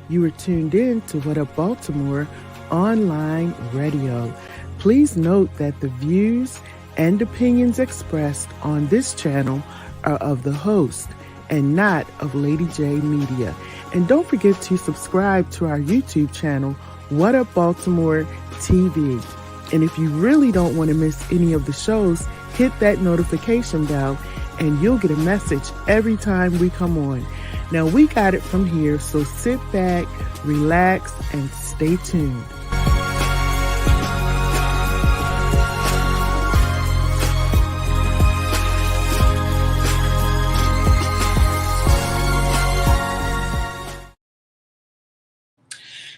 You are tuned in to What Up Baltimore online radio. Please note that the views and opinions expressed on this channel are of the host and not of LadyJMedia. And don't forget to subscribe to our YouTube channel, What Up Baltimore TV. And if you really don't want to miss any of the shows, hit that notification bell and you'll get a message every time we come on. Now, we got it from here, so sit back, relax, and stay tuned.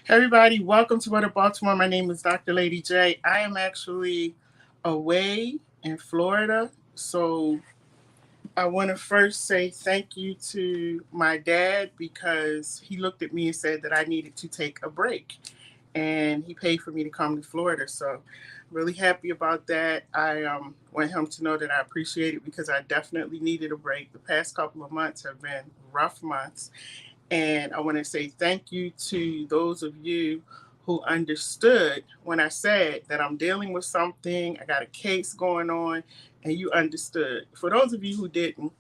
Everybody, welcome to What Up Baltimore. My name is Dr. Lady J. I am actually away in Florida, so I want to first say thank you to my dad because he looked at me and said that I needed to take a break, and he paid for me to come to Florida. So I'm really happy about that. I want him to know that I appreciate it because I definitely needed a break. The past couple of months have been rough months. And I want to say thank you to those of you who understood when I said that I'm dealing with something, I got a case going on, and you understood. For those of you who didn't,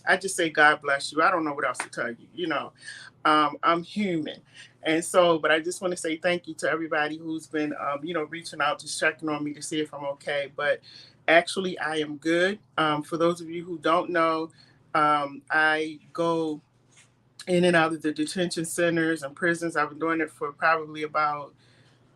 I just say God bless you. I don't know what else to tell you. I'm human. And so, but I just want to say thank you to everybody who's been, reaching out, just checking on me to see if I'm okay. But actually, I am good. For those of you who don't know, I go in and out of the detention centers and prisons. I've been doing it for probably about,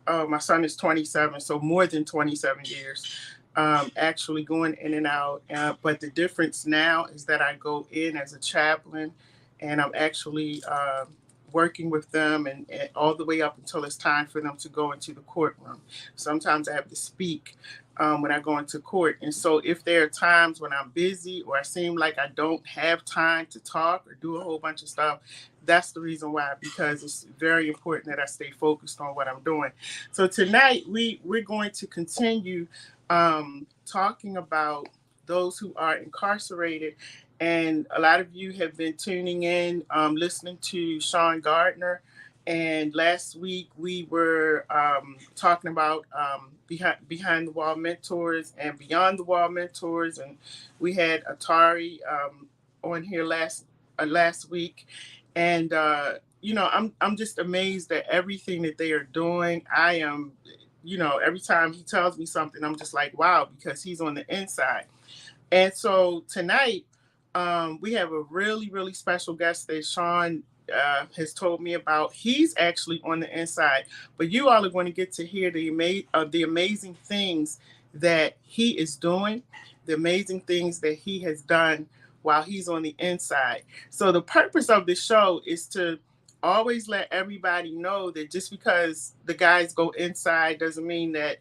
my son is 27, so more than 27 years, actually going in and out. But the difference now is that I go in as a chaplain and I'm actually working with them and all the way up until it's time for them to go into the courtroom. Sometimes I have to speak when I go into court. And so if there are times when I'm busy or I seem like I don't have time to talk or do a whole bunch of stuff, that's the reason why, because it's very important that I stay focused on what I'm doing. So tonight we're going to continue talking about those who are incarcerated. And a lot of you have been tuning in, listening to Sean Gardner. And last week we were talking about behind the wall mentors and beyond the wall mentors, and we had Atari on here last week, and I'm just amazed at everything that they are doing. I am, every time he tells me something, I'm just like, wow, because he's on the inside. And so tonight we have a really, really special guest that Sean has told me about. He's actually on the inside, but you all are going to get to hear the amazing things that he is doing, the amazing things that he has done while he's on the inside. So the purpose of the show is to always let everybody know that just because the guys go inside doesn't mean that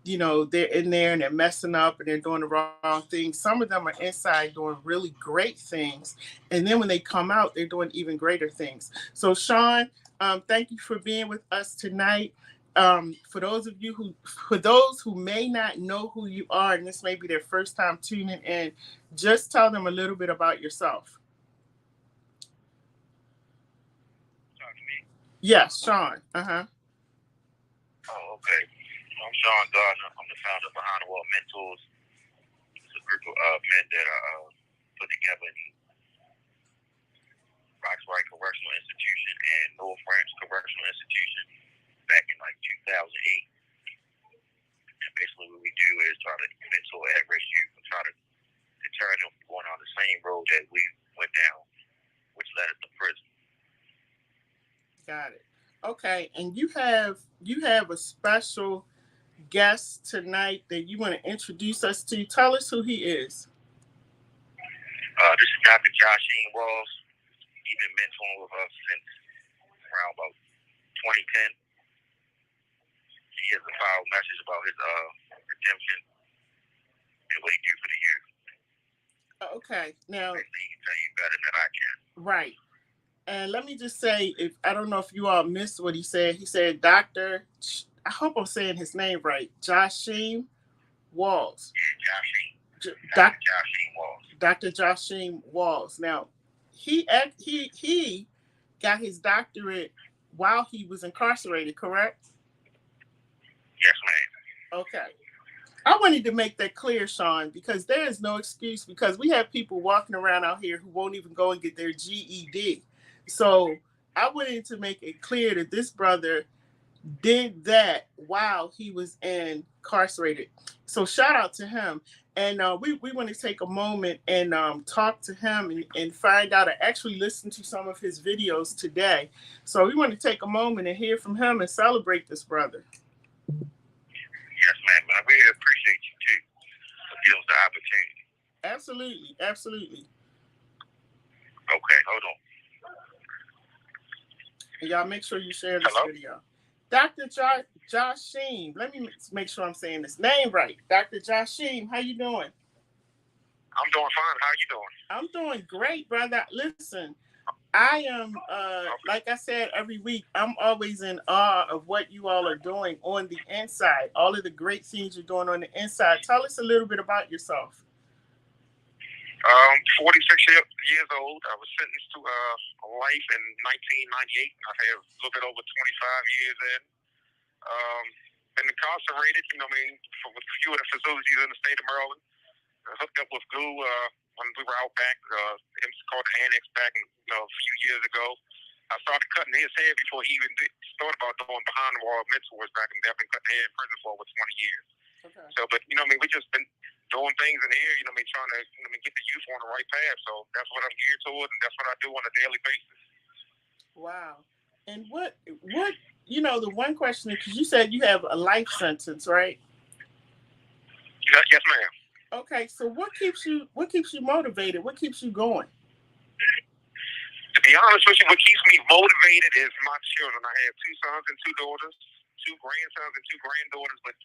they're in there and they're messing up and they're doing the wrong things. Some of them are inside doing really great things. And then when they come out, they're doing even greater things. So Sean, thank you for being with us tonight. For those who may not know who you are, and this may be their first time tuning in, just tell them a little bit about yourself. Talking to me? Yes, Sean. Oh, okay. I'm Sean Gardner. I'm the founder of Behind the Wall Mentors. It's a group of men that are put together in Roxbury Correctional Institution and North Branch Correctional Institution back in 2008. And basically what we do is try to mentor at-risk youth and try to deter them from going on the same road that we went down, which led us to prison. Got it. Okay, and you have a special guest tonight that you want to introduce us to. Tell us who he is. This is Dr. Joshine Walls. He's been mentoring with us since around about 2010. He has a foul message about his redemption and what he do for the youth. Okay, now he can tell you better than I can. Right. And let me just say, if I don't know if you all missed what he said. He said, Dr. I hope I'm saying his name right, Joshine Walls. Yeah, Dr. Joshine Walls. Dr. Joshine Walls. Now, he got his doctorate while he was incarcerated, correct? Yes, ma'am. Okay. I wanted to make that clear, Sean, because there is no excuse, because we have people walking around out here who won't even go and get their GED. So I wanted to make it clear that this brother did that while he was incarcerated. So shout out to him. And we want to take a moment and talk to him and find out, and actually listen to some of his videos today. So we want to take a moment and hear from him and celebrate this brother. Yes, ma'am. I really appreciate you too for giving us the opportunity. Absolutely, absolutely. Okay, hold on. And y'all make sure you share this video. Dr. Joshim, let me make sure I'm saying this name right. Dr. Joshim, how you doing? I'm doing fine. How you doing? I'm doing great, brother. Listen, I am, like I said, every week, I'm always in awe of what you all are doing on the inside, all of the great things you're doing on the inside. Tell us a little bit about yourself. 46 years old. I was sentenced to life in 1998. I have a little bit over 25 years in. Been incarcerated, for a few of the facilities in the state of Maryland. Hooked up with glue when we were out back. It was called the Annex back a few years ago. I started cutting his hair before he even thought about doing behind the wall mentors back in there. I've been cutting hair in prison for over 20 years. Okay. So, but we just been doing things in here, trying to get the youth on the right path. So that's what I'm geared toward, and that's what I do on a daily basis. Wow. And what the one question, because you said you have a life sentence, right? Yes, ma'am. Okay, so what keeps you motivated? What keeps you going? To be honest with you, what keeps me motivated is my children. I have 2 sons and 2 daughters, 2 grandsons and 2 granddaughters, but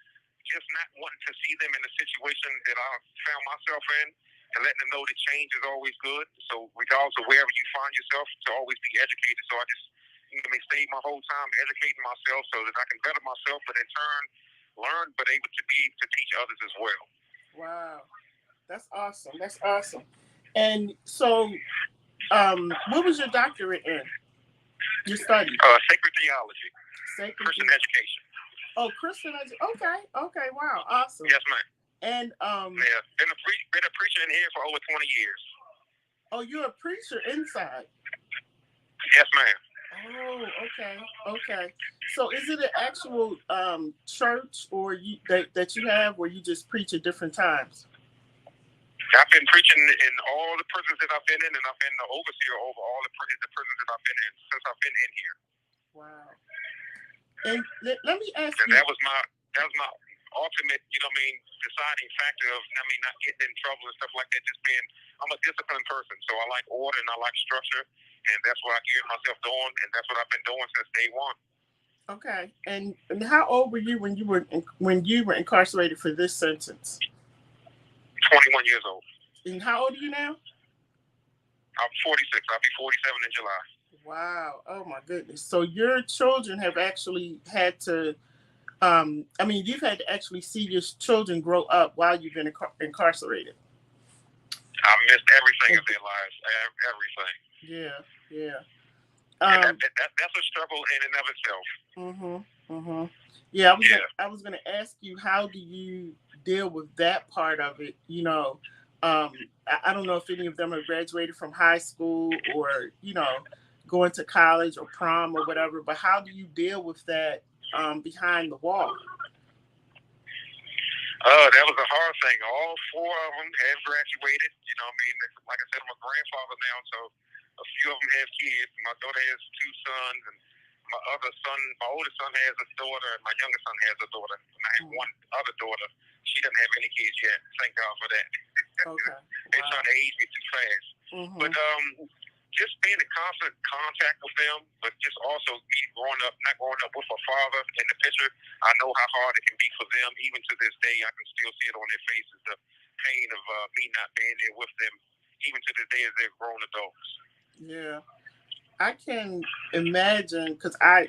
just not wanting to see them in a situation that I found myself in, and letting them know that change is always good. So regardless of wherever you find yourself, to always be educated. So I just stayed my whole time educating myself so that I can better myself, but in turn learn, but able to be to teach others as well. Wow, that's awesome. That's awesome. And so, what was your doctorate in? Your study? Sacred theology. Christian education. Oh, Christian education. Okay. Wow, awesome. Yes, ma'am. And yeah, been a preacher in here for over 20 years. Oh, you're a preacher inside? Yes, ma'am. Oh, okay. So, is it an actual church or that you have where you just preach at different times? I've been preaching in all the prisons that I've been in, and I've been the overseer over all the prisons that I've been in since I've been in here. Wow. And let me ask you. That was my ultimate, deciding factor of, not getting in trouble and stuff like that. Just being, I'm a disciplined person, so I like order and I like structure, and that's what I geared myself doing, and that's what I've been doing since day one. Okay. And how old were you when you were incarcerated for this sentence? 21 years old. And how old are you now? I'm 46. I'll be 47 in July. Wow. Oh, my goodness. So your children have actually had to, you've had to actually see your children grow up while you've been incarcerated. I've missed everything of their lives. Everything. Yeah. That's a struggle in and of itself. Yeah, I was gonna ask you, how do you deal with that part of it? I don't know if any of them have graduated from high school or going to college or prom or whatever, but how do you deal with that behind the wall? That was a hard thing. All 4 of them have graduated. Like I said, I'm a grandfather now, so a few of them have kids. My daughter has 2 sons, and my oldest son has a daughter, and my youngest son has a daughter. And I have one other daughter. She doesn't have any kids yet. Thank God for that. Okay. They're trying to age me too fast. But just being in constant contact with them, but just also me not growing up with a father in the picture, I know how hard it can be for them. Even to this day, I can still see it on their faces, the pain of me not being there with them, even to this day as they're grown adults. Yeah. I can imagine, because I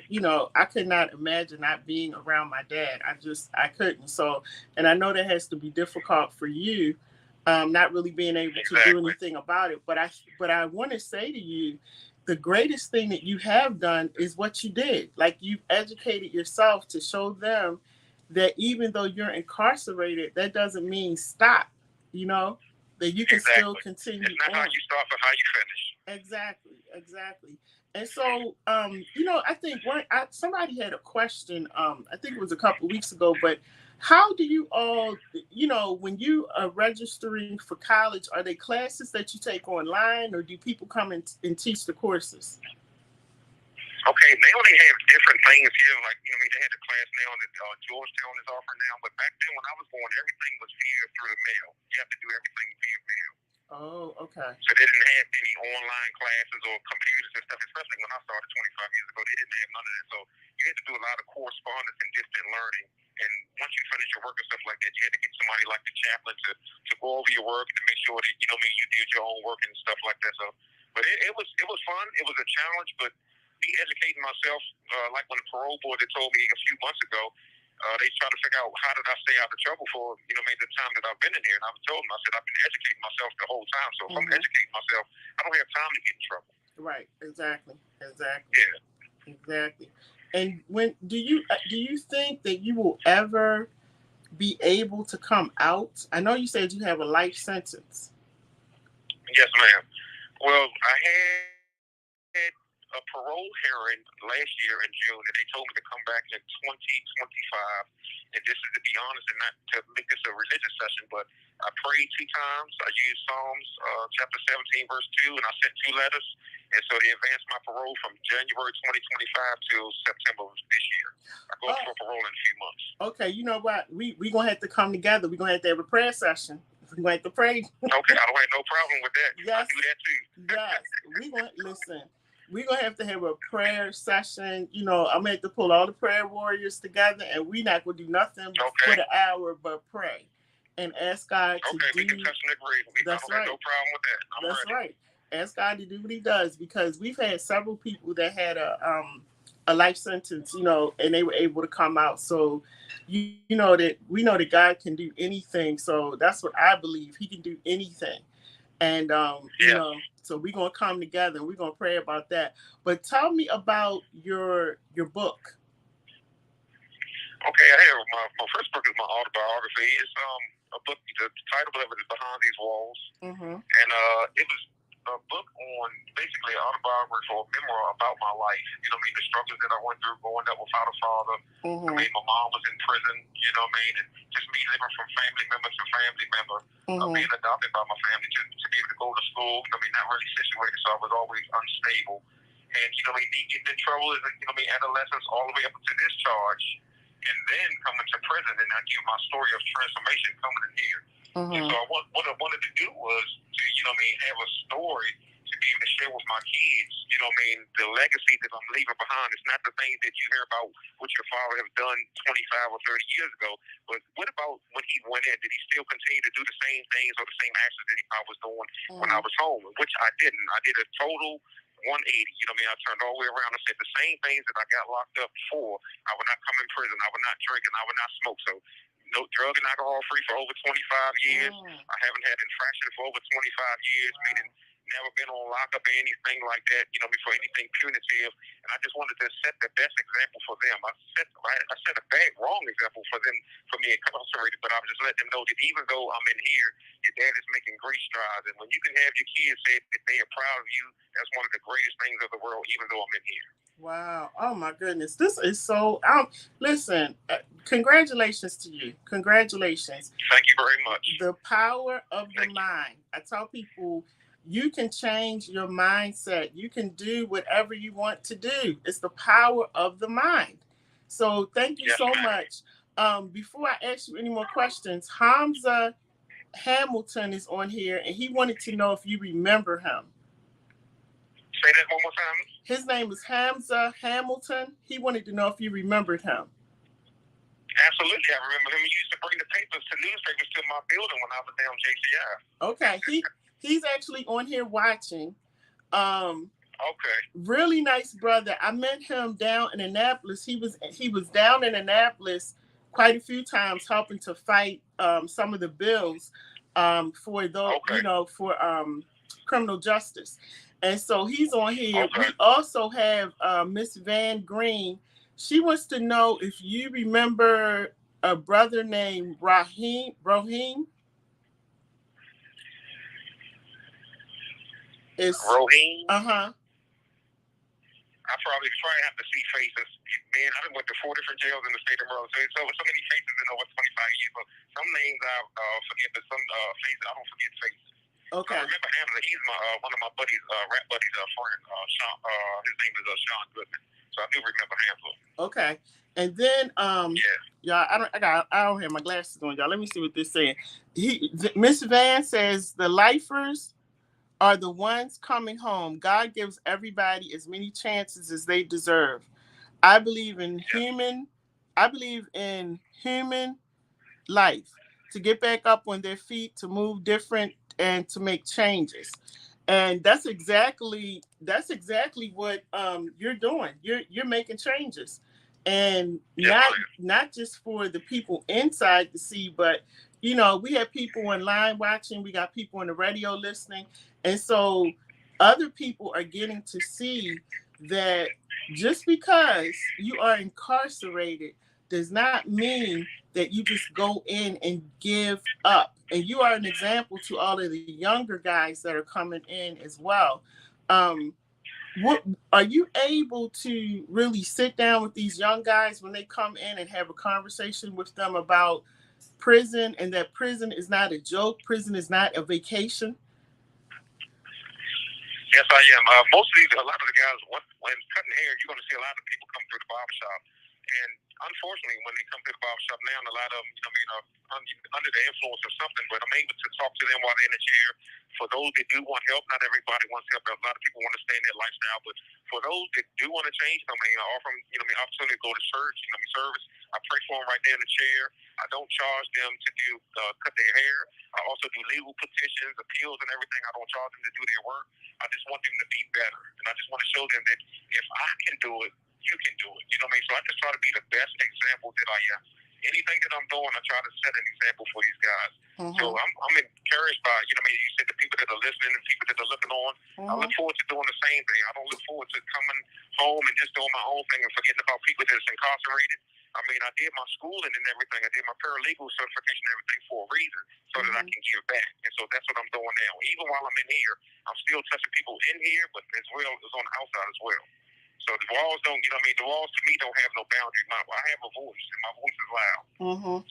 could not imagine not being around my dad. I couldn't. So, and I know that has to be difficult for you, not really being able to do anything about it. But I want to say to you the greatest thing that you have done is what you did. Like, you educated yourself to show them that even though you're incarcerated, that doesn't mean stop, you know, that you can still continue It's not on. how you start, but how you finish. Exactly. And so, I think somebody had a question. I think it was a couple of weeks ago, but how do you all, when you are registering for college, are they classes that you take online, or do people come and teach the courses? Okay, they only have different things here. Like, they had the class now that Georgetown is offering now. But back then, when I was going, everything was via through the mail. You have to do everything via mail. Oh, okay. So they didn't have any online classes or computers and stuff, especially when I started 25 years ago. They didn't have none of that. So you had to do a lot of correspondence and distant learning. And once you finish your work and stuff like that, you had to get somebody like the chaplain to go over your work and to make sure that, you did your own work and stuff like that. So, but it was fun. It was a challenge, but me educating myself, like when the parole board had told me a few months ago, they try to figure out how did I stay out of trouble for, the time that I've been in here. And I told them, I said, I've been educating myself the whole time. So if I'm educating myself, I don't have time to get in trouble. Right. Exactly. Yeah. Exactly. And when do you think that you will ever be able to come out? I know you said you have a life sentence. Yes, ma'am. Well, I had a parole hearing last year in June, and they told me to come back in 2025. And this is to be honest, and not to make this a religious session, but I prayed 2 times. I used Psalms chapter 17, verse 2, and I sent 2 letters. And so they advanced my parole from January 2025 till September this year. I go for parole in a few months. Okay, you know what? We're going to have to come together. We're going to have to have a prayer session. We're going to have to pray. Okay, I don't have no problem with that. Yes. I do that too. Yes. We're going to have a prayer session. I'm going to have to pull all the prayer warriors together, and we're not going to do nothing for the hour but pray and ask God to do. Okay, we can touch and agree. That's right. No problem with that. That's ready. Right. Ask God to do what he does, because we've had several people that had a life sentence, and they were able to come out. So, we know that God can do anything. So that's what I believe. He can do anything. And, so we're going to come together and we're going to pray about that. But tell me about your book. Okay, I have my first book is my autobiography. It's a book, the title of it is Behind These Walls. Mm-hmm. And it was a book on basically an autobiography or a memoir about my life. The struggles that I went through growing up without a father. Mm-hmm. My mom was in prison, and just me living from family member to family member, being adopted by my family to be able to go to school. Not really situated, so I was always unstable. And, me getting in trouble as adolescence all the way up to discharge, and then coming to prison, and I give my story of transformation coming in here. And so what I wanted to do was to, have a story to be able to share with my kids, the legacy that I'm leaving behind. It's not the things that you hear about what your father has done 25 or 30 years ago, but what about when he went in? Did he still continue to do the same things or the same actions that I was doing when I was home? Which I didn't. I did a total 180. I turned all the way around and said the same things that I got locked up for. I would not come in prison. I would not drink, and I would not smoke. So no drug and alcohol free for over 25 years. I haven't had infraction for over 25 years, meaning never been on lockup or anything like that, for anything punitive. And I just wanted to set the best example for them. I set a wrong example for them, for me incarcerated, but I was just letting them know that even though I'm in here, your dad is making great strides. And when you can have your kids say that they are proud of you, that's one of the greatest things of the world, even though I'm in here. Wow. Oh, my goodness. This is so... listen, congratulations to you. Congratulations. Thank you very much. The power of the mind. I tell people, you can change your mindset. You can do whatever you want to do. It's the power of the mind. So thank you so much. Before I ask you any more questions, Hamza Hamilton is on here, and he wanted to know if you remember him. Say that one more time. His name is Hamza Hamilton. He wanted to know if you remembered him. Absolutely, I remember him. He used to bring the newspapers to my building when I was down JCI. Okay, he's actually on here watching. Okay. Really nice brother. I met him down in Annapolis. He was down in Annapolis quite a few times, helping to fight some of the bills for those, for criminal justice. And so he's on here. Okay. We also have Miss Van Green. She wants to know if you remember a brother named Raheem. Is Roheen. uh-huh. I probably have to see faces. Man, I went to 4 different jails in the state of Maryland. So many faces in over 25 years. But some names I forget, but some faces I don't forget faces. Okay. So I remember Hamza. He's my one of my buddies, rap buddies, friend. Sean. His name is Sean Goodman. So I do remember Hamza. Okay. And then y'all, I don't have my glasses on, y'all. Let me see what this saying. Miss Van says the lifers are the ones coming home. God gives everybody as many chances as they deserve. I believe in human life, to get back up on their feet, to move different, and to make changes. And that's exactly what you're doing. You're making changes, and not just for the people inside to see, but we have people online watching. We got people on the radio listening, and so other people are getting to see that just because you are incarcerated does not mean that you just go in and give up. And you are an example to all of the younger guys that are coming in as well. What are you able to really sit down with these young guys when they come in and have a conversation with them about prison, and that prison is not a joke, prison is not a vacation? Yes, I am. Mostly, a lot of the guys, when cutting hair, you're going to see a lot of people come through the barbershop. And unfortunately, when they come to the barbershop now, a lot of them, under the influence of something, but I'm able to talk to them while they're in the chair. For those that do want help, not everybody wants help. A lot of people want to stay in their lifestyle, but for those that do want to change, I offer them, opportunity to go to church, service. I pray for them right there in the chair. I don't charge them to cut their hair. I also do legal petitions, appeals, and everything. I don't charge them to do their work. I just want them to be better, and I just want to show them that if I can do it, you can do it. You know what I mean? So I just try to be the best example that I am. Anything that I'm doing, I try to set an example for these guys. So I'm encouraged by, you said the people that are listening and people that are looking on. I look forward to doing the same thing. I don't look forward to coming home and just doing my own thing and forgetting about people that's incarcerated. I did my schooling and everything. I did my paralegal certification and everything for a reason, so that I can give back. And so that's what I'm doing now. Even while I'm in here, I'm still touching people in here, but as well as on the outside as well. So the walls don't, the walls to me don't have no boundaries. I have a voice, and my voice is loud.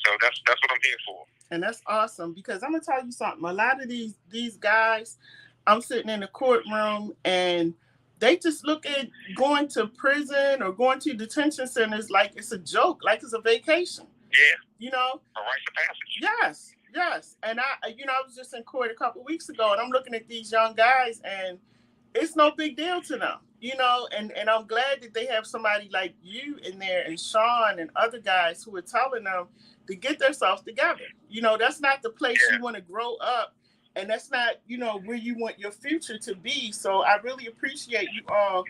So that's what I'm here for. And that's awesome, because I'm gonna tell you something. A lot of these guys, I'm sitting in the courtroom, and they just look at going to prison or going to detention centers like it's a joke, like it's a vacation. Yeah. A rite of passage. Yes. And I was just in court a couple of weeks ago, and I'm looking at these young guys, and it's no big deal to them, and I'm glad that they have somebody like you in there, and Sean and other guys who are telling them to get themselves together. That's not the place you want to grow up, and that's not, where you want your future to be. So I really appreciate you all,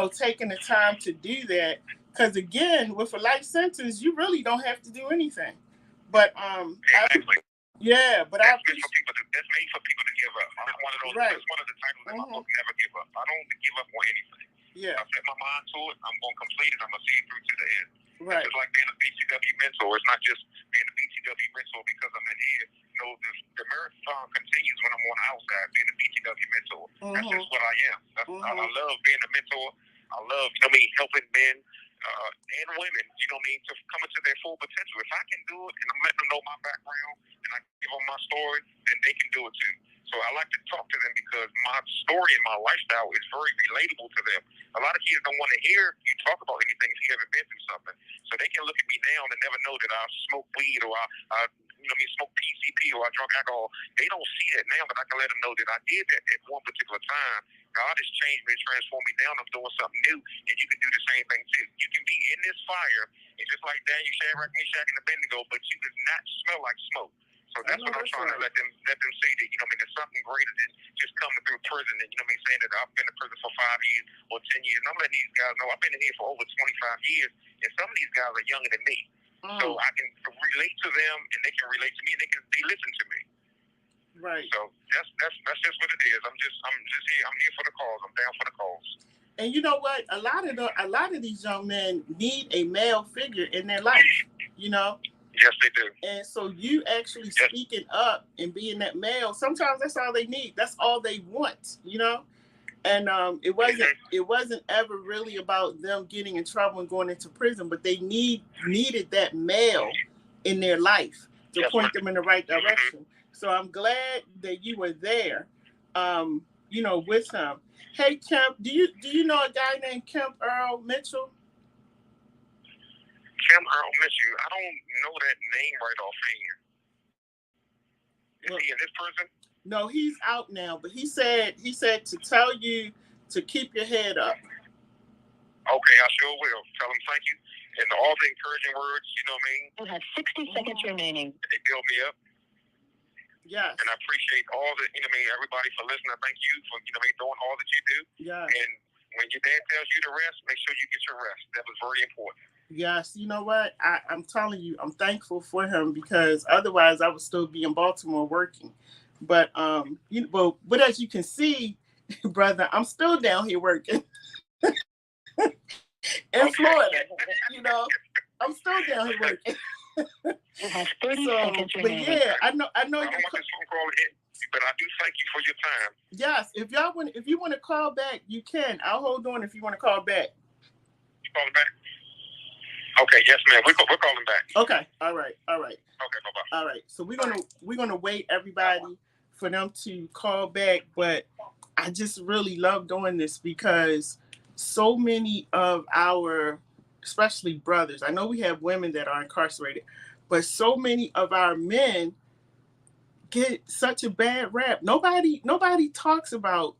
taking the time to do that. Because again, with a life sentence, you really don't have to do anything. But exactly. That's made for people to give up. I'm one of those. Right. That's one of the titles in my book, Never Give Up. I don't give up on anything. I set my mind to it. I'm going to complete it. I'm going to see it through to the end. Right. It's just like being a BTW mentor. It's not just being a BTW mentor because I'm in here. The marathon continues when I'm on the outside, being a BTW mentor. That's just what I am. I love being a mentor. I love, helping men and women, to come into their full potential. If I can do it, and I'm letting them know my background, and I give them my story, then they can do it too. So I like to talk to them because my story and my lifestyle is very relatable to them. A lot of kids don't want to hear you talk about anything if you haven't been through something. So they can look at me now and never know that I smoke weed or I smoke PCP or I drunk alcohol. They don't see that now, but I can let them know that I did that at one particular time. God has changed me and transformed me. Now I'm doing something new, and you can do the same thing too. You can be in this fire, and just like Daniel Shadrach, Meshach, and Abednego, but you does not smell like smoke. So that's what I'm trying to let them see, that there's something greater than just coming through prison and saying that I've been in prison for 5 years or 10 years. And I'm letting these guys know I've been in here for over 25 years, and some of these guys are younger than me. So I can relate to them, and they can relate to me, and they listen to me. Right. So that's just what it is. I'm just here. I'm here for the cause. I'm down for the cause. And you know what? A lot of these young men need a male figure in their life. You know. Yes, they do. And so you actually speaking up and being that male, sometimes that's all they need. That's all they want. You know. And it wasn't ever really about them getting in trouble and going into prison, but they needed that male in their life to point them in the right direction. So I'm glad that you were there, you know, with him. Hey Kemp, do you know a guy named Kemp Earl Mitchell? Kemp Earl Mitchell, I don't know that name right offhand. Is he in this prison? No, he's out now, but he said to tell you to keep your head up. Okay, I sure will. Tell him thank you. And all the encouraging words, you know what I mean? You have 60 seconds remaining. They build me up. Yes. And I appreciate all the, you know what I mean, everybody for listening. I thank you for, you know what I mean, doing all that you do. Yes. And when your dad tells you to rest, make sure you get your rest. That was very important. Yes, you know what? I'm telling you, I'm thankful for him because otherwise I would still be in Baltimore working. But but as you can see, brother, I'm still down here working in Florida. You know, I'm still down here working. You have 30 seconds remaining. But yeah, I know. I don't want this phone call in, but I do thank you for your time. Yes, if you want to call back, you can. I'll hold on if you want to call back. You calling back? Okay, yes, ma'am. We're calling back. Okay, all right. Okay, bye-bye. All right, so we're gonna wait everybody for them to call back, but I just really love doing this because so many of our, especially brothers, I know we have women that are incarcerated, but so many of our men get such a bad rap. Nobody talks about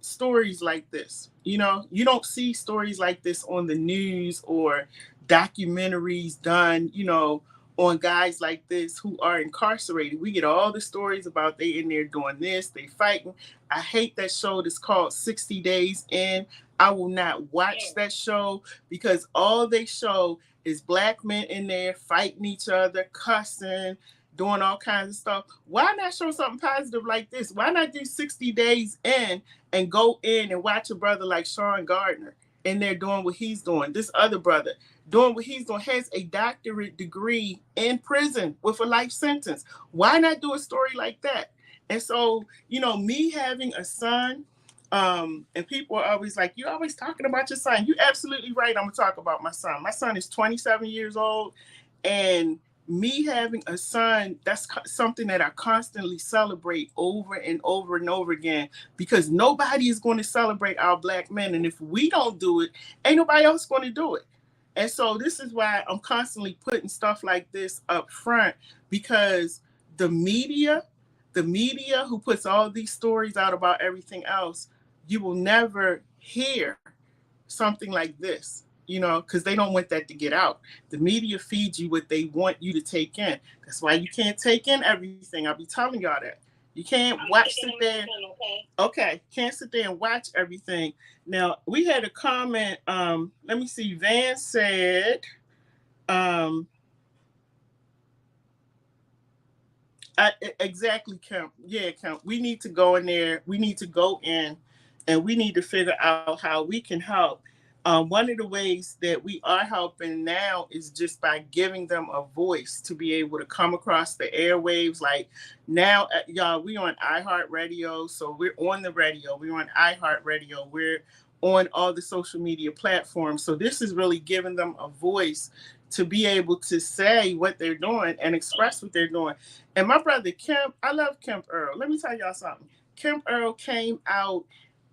stories like this. You know, you don't see stories like this on the news or documentaries done, you know, on guys like this who are incarcerated. We get all the stories about they in there doing this, they fighting. I hate that show that's called 60 Days In. I will not watch that show because all they show is black men in there fighting each other, cussing, doing all kinds of stuff. Why not show something positive like this? Why not do 60 Days In and go in and watch a brother like Sean Gardner in there doing what he's doing? This other brother doing what he's doing has a doctorate degree in prison with a life sentence. Why not do a story like that? And so, you know, me having a son, and people are always like, you're always talking about your son. You're absolutely right. I'm going to talk about my son. My son is 27 years old, and me having a son, that's something that I constantly celebrate over and over and over again, because nobody is going to celebrate our black men. And if we don't do it, ain't nobody else going to do it. And so this is why I'm constantly putting stuff like this up front, because the media who puts all these stories out about everything else, you will never hear something like this, you know, because they don't want that to get out. The media feeds you what they want you to take in. That's why you can't take in everything. I'll be telling y'all that. You can't sit there. Okay, can't sit there and watch everything. Now, we had a comment. Let me see. Van said, exactly, Kemp. Yeah, Kemp. We need to go in there. We need to go in and we need to figure out how we can help. One of the ways that we are helping now is just by giving them a voice to be able to come across the airwaves. Like now, y'all, we on iHeart Radio. So we're on the radio. We're on iHeart Radio. We're on all the social media platforms. So this is really giving them a voice to be able to say what they're doing and express what they're doing. And my brother, Kemp, I love Kemp Earl. Let me tell y'all something. Kemp Earl came out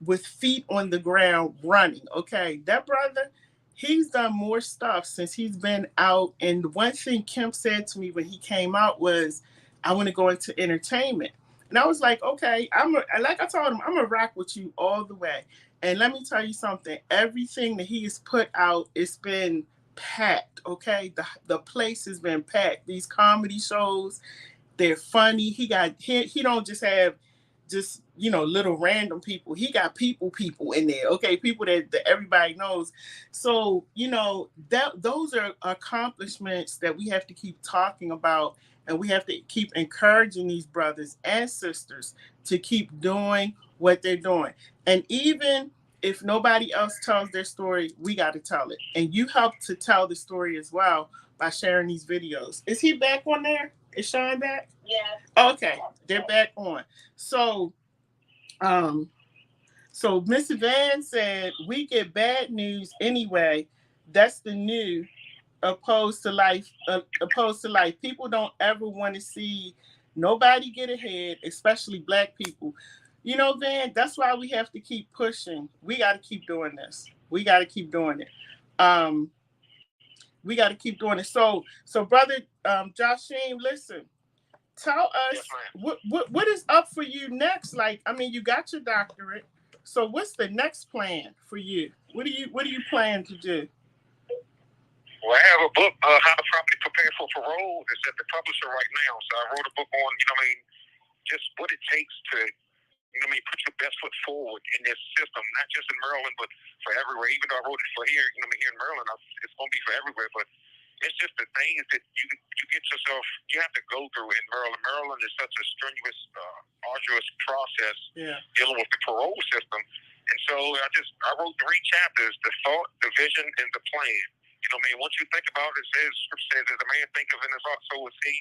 with feet on the ground running. Okay, that brother, he's done more stuff since he's been out. And the one thing Kemp said to me when he came out was, I want to go into entertainment. And I was like, okay, like I told him, I'm gonna rock with you all the way. And let me tell you something, everything that he has put out, it's been packed. Okay, the place has been packed. These comedy shows, they're funny. He don't just have just, you know, little random people. He got people in there. Okay, people that everybody knows. So, you know, those are accomplishments that we have to keep talking about and we have to keep encouraging these brothers and sisters to keep doing what they're doing. And even if nobody else tells their story, we got to tell it. And you help to tell the story as well by sharing these videos. Is he back on there? Is Sean back? Yeah. Okay, they're back on. So, so Miss Van said, we get bad news anyway. That's the new opposed to life. Opposed to life. People don't ever want to see nobody get ahead, especially Black people. You know, Van, that's why we have to keep pushing. We got to keep doing this. We got to keep doing it. We got to keep doing it. So brother, Joshine, listen. Tell us what is up for you next. Like, I mean, you got your doctorate. So what's the next plan for you? What do you plan to do? Well, I have a book, How to Properly Prepare for Parole. It's at the publisher right now. So I wrote a book on, just what it takes to, put your best foot forward in this system, not just in Maryland, but for everywhere. Even though I wrote it for here, here in Maryland, it's going to be for everywhere. But it's just the things that you get yourself, you have to go through in Maryland. Maryland is such a strenuous, arduous process dealing with the parole system. And so I wrote 3 chapters: the thought, the vision, and the plan. Once you think about it, Scripture says, as a man thinketh in his heart, so is he.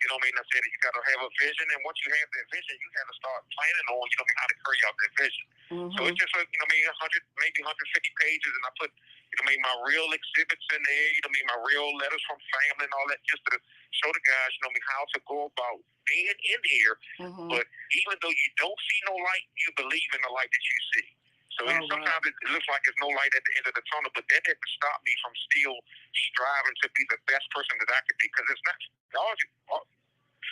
I said you got to have a vision, and once you have that vision, you got to start planning on, how to carry out that vision. Mm-hmm. So it's just, 100, maybe 150 pages, and I put, my real exhibits in there, my real letters from family and all that, just to show the guys, how to go about being in here. Mm-hmm. But even though you don't see no light, you believe in the light that you see. So sometimes it looks like there's no light at the end of the tunnel, but that didn't stop me from still striving to be the best person that I could be, because it's not,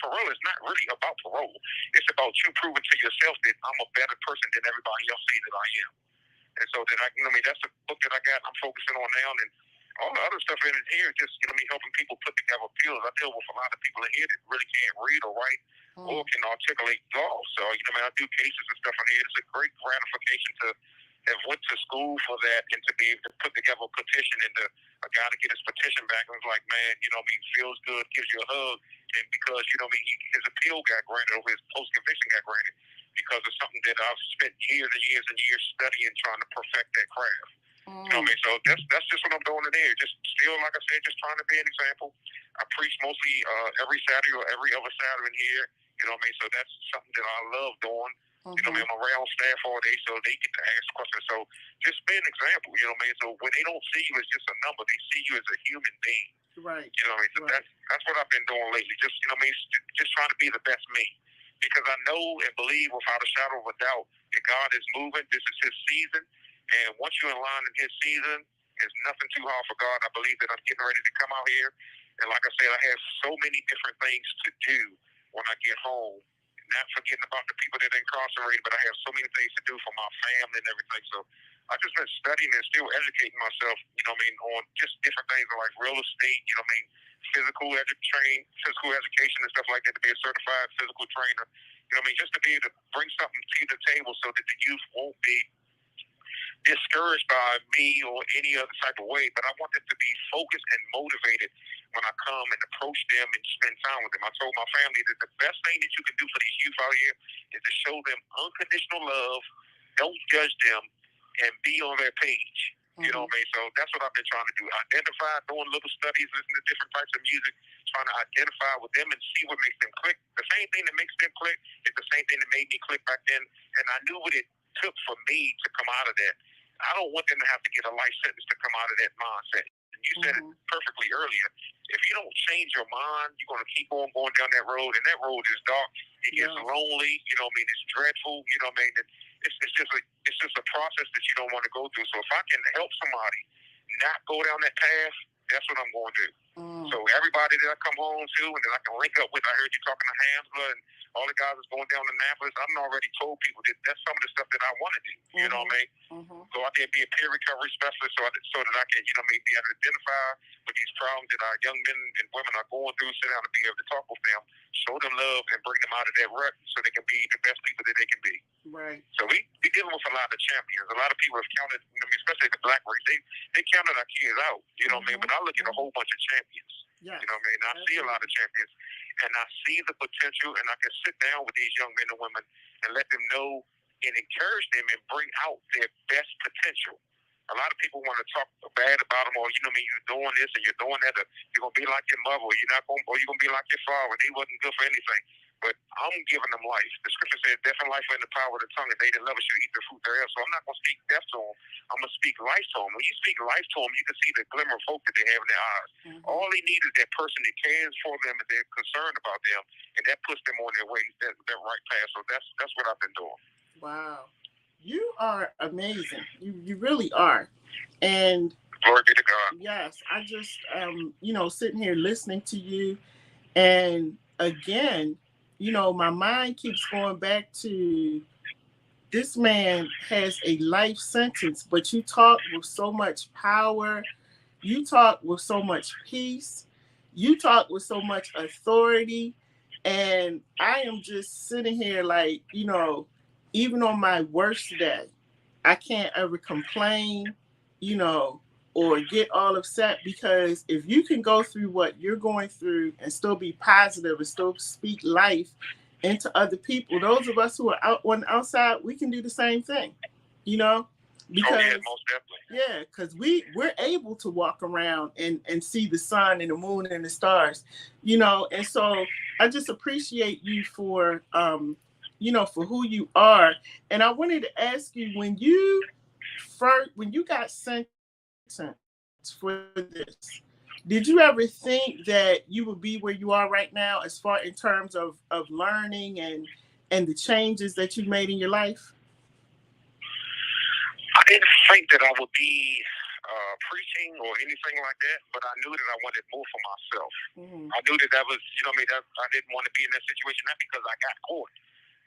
parole is not really about parole. It's about you proving to yourself that I'm a better person than everybody else say that I am. And so that's the book that I got. I'm focusing on now, and all the other stuff in here, just helping people put together bills. I deal with a lot of people in here that really can't read or write or can articulate law. So I do cases and stuff in here. It's a great gratification to have went to school for that and to be able to put together a petition, and a guy to get his petition back and was like, man, feels good, gives you a hug, and because his appeal got granted, or his post conviction got granted, because of something that I've spent years and years and years studying, trying to perfect that craft. So that's just what I'm doing in there. Just still, like I said, just trying to be an example. I preach mostly every Saturday or every other Saturday in here. So that's something that I love doing. I'm around staff all day, so they get to ask questions. So just be an example, So when they don't see you as just a number, they see you as a human being. Right. So that's what I've been doing lately. Just just trying to be the best me, because I know and believe without a shadow of a doubt that God is moving. This is His season, and once you're in line in His season, there's nothing too hard for God. I believe that I'm getting ready to come out here, and like I said, I have so many different things to do when I get home. Not forgetting about the people that are incarcerated, but I have so many things to do for my family and everything. So I've just been studying and still educating myself, on just different things like real estate, physical education and stuff like that, to be a certified physical trainer, just to be able to bring something to the table so that the youth won't be discouraged by me or any other type of way, but I want them to be focused and motivated when I come and approach them and spend time with them. I told my family that the best thing that you can do for these youth out here is to show them unconditional love, don't judge them, and be on their page. You know what I mean? So that's what I've been trying to do. Identify, doing little studies, listen to different types of music, trying to identify with them and see what makes them click. The same thing that makes them click is the same thing that made me click back then, and I knew what it took for me to come out of that. I don't want them to have to get a life sentence to come out of that mindset. And you said it perfectly earlier. If you don't change your mind, you're going to keep on going down that road, and that road is dark. It gets lonely. It's dreadful. It's just a process that you don't want to go through. So if I can help somebody not go down that path, that's what I'm going to do. So everybody that I come home to and that I can link up with, I heard you talking to Hamza and all the guys that's going down to Annapolis. I've already told people that that's some of the stuff that I want to do. You know what I mean? Go out there and be a peer recovery specialist so that I can, be able to identify with these problems that our young men and women are going through, sit down and be able to talk with them, show them love, and bring them out of that rut so they can be the best people that they can be. Right. So we dealing with a lot of champions. A lot of people have counted, especially the black race, they counted our kids out. You know what I mean? But I look at a whole bunch of champions. Yes. You know what I mean? I see a lot of champions. and I see the potential, and I can sit down with these young men and women and let them know and encourage them and bring out their best potential. A lot of people want to talk bad about them, or you're doing this and you're doing that. Or you're gonna be like your mother, or you're gonna be like your father. They wasn't good for anything. But I'm giving them life. The scripture says, "Death and life are in the power of the tongue, and they that love it should eat the fruit thereof." So I'm not gonna speak death to them. I'm gonna speak life to them. When you speak life to them, you can see the glimmer of hope that they have in their eyes. All they need is that person that cares for them and they're concerned about them, and that puts them on their way, that right path. So that's what I've been doing. Wow. You are amazing. You really are. And glory be to God. Yes, I just sitting here listening to you, and again, my mind keeps going back to this man has a life sentence, but you talk with so much power, you talk with so much peace, you talk with so much authority, and I am just sitting here like, even on my worst day, I can't ever complain, or get all upset, because if you can go through what you're going through and still be positive and still speak life into other people, those of us who are out on the outside, we can do the same thing, because most definitely. Because we're able to walk around and see the sun and the moon and the stars, and so I just appreciate you for for who you are. And I wanted to ask you, when you got sentenced for this, did you ever think that you would be where you are right now, as far in terms of learning and the changes that you've made in your life? I didn't think that I would be preaching or anything like that, but I knew that I wanted more for myself. I knew that was, that I didn't want to be in that situation, not because I got caught,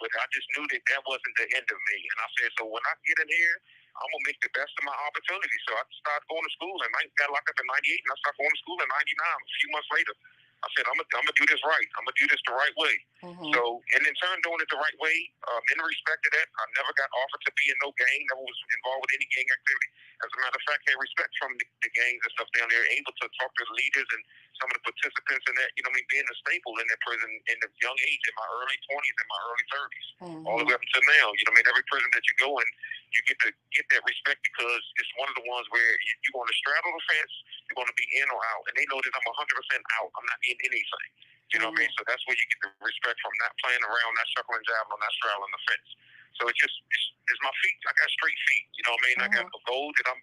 but I just knew that wasn't the end of me. And I said, so when I get in here, I'm going to make the best of my opportunity. So I started going to school, and I got locked up in 98, and I started going to school in 99, a few months later. I said, I'm gonna do this right. I'm gonna do this the right way. So, and in turn, doing it the right way, in respect to that, I never got offered to be in no gang. Never was involved with any gang activity. As a matter of fact, I had respect from the gangs and stuff down there, able to talk to the leaders and some of the participants in that. Being a staple in that prison in the young age, in my early 20s and my early 30s, all the way up until now. Every prison that you go in, you get to get that respect, because it's one of the ones where you're going to straddle the fence, you're going to be in or out, and they know that I'm 100% out. I'm not in anything. You know what I mean? So that's where you get the respect from, not playing around, not shuffling and jiving, not straddling the fence. So it's my feet. I got straight feet. You know what I mean? I got a goal that I'm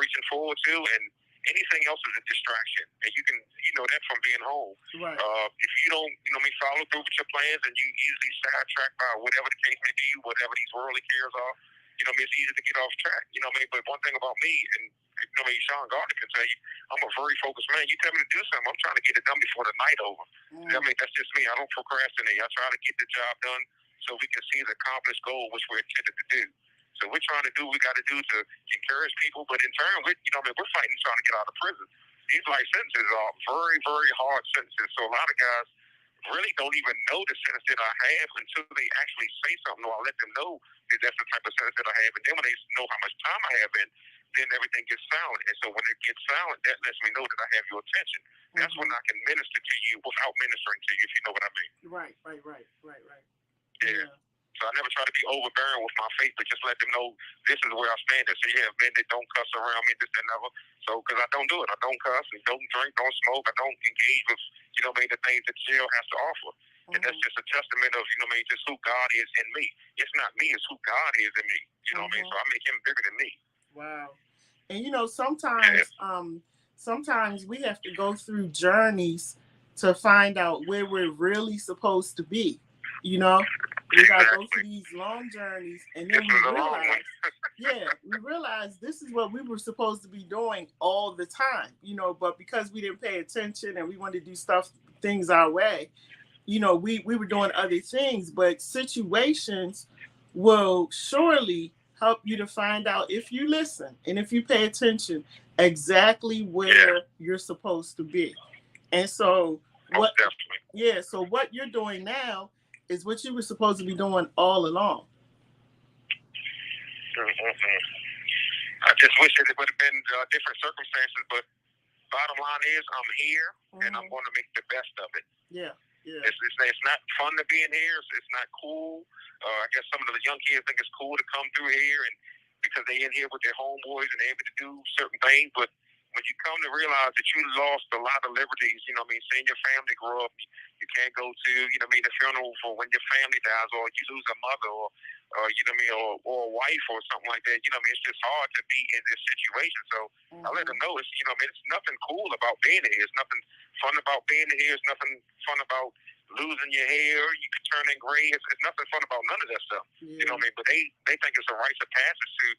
reaching forward to, and anything else is a distraction. And you can that from being home. Right. If you don't follow through with your plans, and you easily sidetracked by whatever the case may be, whatever these worldly cares are, it's easy to get off track. But one thing about me, and Sean Gardner can tell you, I'm a very focused man. You tell me to do something, I'm trying to get it done before the night over. That's just me. I don't procrastinate. I try to get the job done so we can see the accomplished goal which we're intended to do. So we're trying to do what we got to do to encourage people, but in turn, we're fighting trying to get out of prison. These life sentences are very, very hard sentences. So a lot of guys really don't even know the sentence that I have until they actually say something, or I let them know that that's the type of sentence that I have. And then when they know how much time I have in, then everything gets silent. And so when it gets silent, that lets me know that I have your attention. That's when I can minister to you without ministering to you, if you know what I mean. Right. Yeah. So I never try to be overbearing with my faith, but just let them know this is where I stand. So men that don't cuss around me, this and never. So, because I don't do it. I don't cuss, and don't drink, don't smoke. I don't engage with, the things that jail has to offer. And that's just a testament of, just who God is in me. It's not me, it's who God is in me. You know what I mean? So I make him bigger than me. Wow. And sometimes we have to go through journeys to find out where we're really supposed to be. We gotta go through these long journeys, and then we realize this is what we were supposed to be doing all the time. But because we didn't pay attention and we wanted to do things our way, we were doing other things. But situations will surely help you to find out, if you listen and if you pay attention, exactly where you're supposed to be. And so what you're doing now is what you were supposed to be doing all along. I just wish that it would have been different circumstances, but bottom line is I'm here, and I'm going to make the best of it. Yeah. Yeah. It's not fun to be in here. It's not cool. I guess some of the young kids think it's cool to come through here and because they in here with their homeboys and they're able to do certain things. But when you come to realize that you lost a lot of liberties, you know what I mean, seeing your family grow up, you can't go to, you know what I mean, the funeral for when your family dies or you lose a mother or you know what I mean, or a wife or something like that. You know what I mean, it's just hard to be in this situation. So I let them know it's, you know what I mean, it's nothing cool about being here. It's nothing fun about being here. It's nothing fun about losing your hair. You can turn in gray. It's nothing fun about none of that stuff. Yeah. You know what I mean? But they think it's a rite of passage to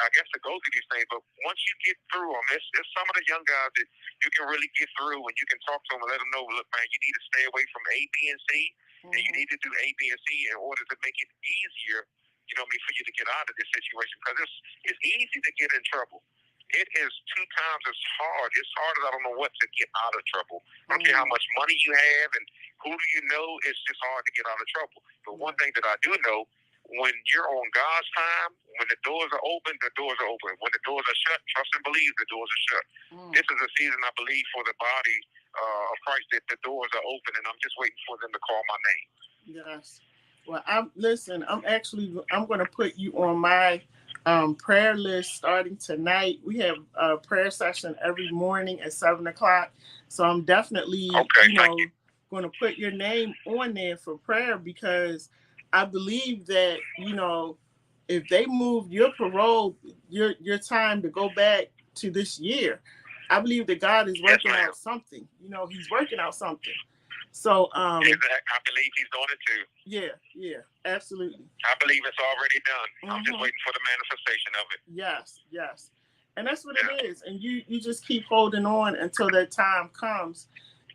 I guess to go through these things. But once you get through them, it's some of the young guys that you can really get through and you can talk to them and let them know, look, man, you need to stay away from A, B, and C, and you need to do A, B, and C in order to make it easier, you know what I mean, for you to get out of this situation. Because it's easy to get in trouble. It is 2 times as hard. It's hard as I don't know what to get out of trouble. I don't care how much money you have and who do you know, it's just hard to get out of trouble. But one thing that I do know, when you're on God's time, when the doors are open, the doors are open. When the doors are shut, trust and believe the doors are shut. This is a season, I believe, for the body of Christ that the doors are open, and I'm just waiting for them to call my name. Yes. Well, I'm going to put you on my prayer list starting tonight. We have a prayer session every morning at 7:00. So I'm definitely, going to put your name on there for prayer because I believe that, if they move your parole, your time to go back to this year, I believe that God is working out something. He's working out something. So I believe he's doing it too. Yeah, absolutely. I believe it's already done. I'm just waiting for the manifestation of it. Yes. And that's what it is. And you just keep holding on until that time comes.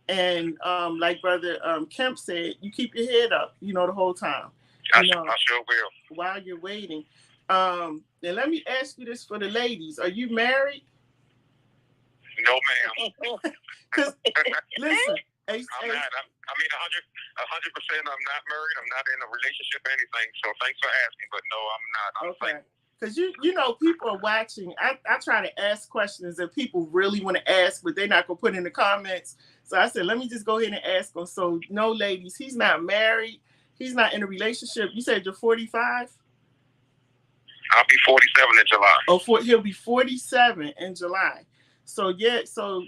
And like Brother Kemp said, you keep your head up, the whole time. I sure will. While you're waiting. And let me ask you this for the ladies. Are you married? No, ma'am. Because, listen. I'm not. 100%. I'm not married. I'm not in a relationship or anything. So thanks for asking, but no, I'm not. Okay. Because people are watching. I try to ask questions that people really want to ask, but they're not gonna put in the comments. So I said, let me just go ahead and ask them. So no, ladies, he's not married. He's not in a relationship. You said you're 45. I'll be 47 in July. He'll be 47 in July. So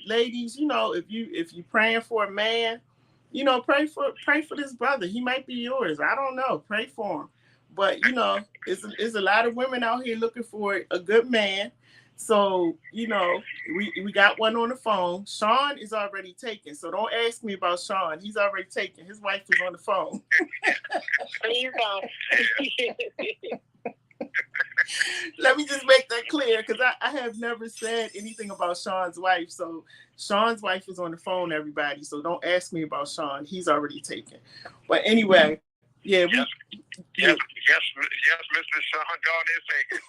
ladies, if you're praying for a man, pray for this brother. He might be yours. I don't know. Pray for him. But it's a lot of women out here looking for a good man. So we got one on the phone. Sean is already taken. So don't ask me about Sean. He's already taken. His wife is on the phone. Please don't. Let me just make that clear because I have never said anything about Sean's wife. So Sean's wife is on the phone, everybody. So don't ask me about Sean. He's already taken. But anyway, yes, Mr. Sean, God is taken.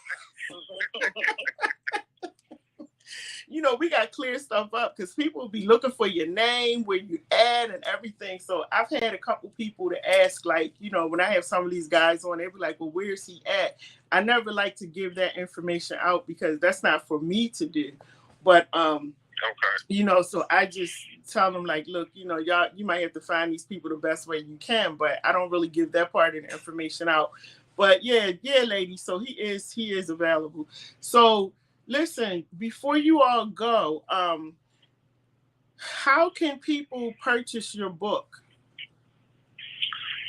We got to clear stuff up because people will be looking for your name, where you at, and everything. So I've had a couple people to ask, like, when I have some of these guys on, they be like, well, where's he at? I never like to give that information out because that's not for me to do. But, so I just tell them, like, look, y'all, you might have to find these people the best way you can, but I don't really give that part of the information out. But yeah, ladies. So he is available. So listen, before you all go, how can people purchase your book?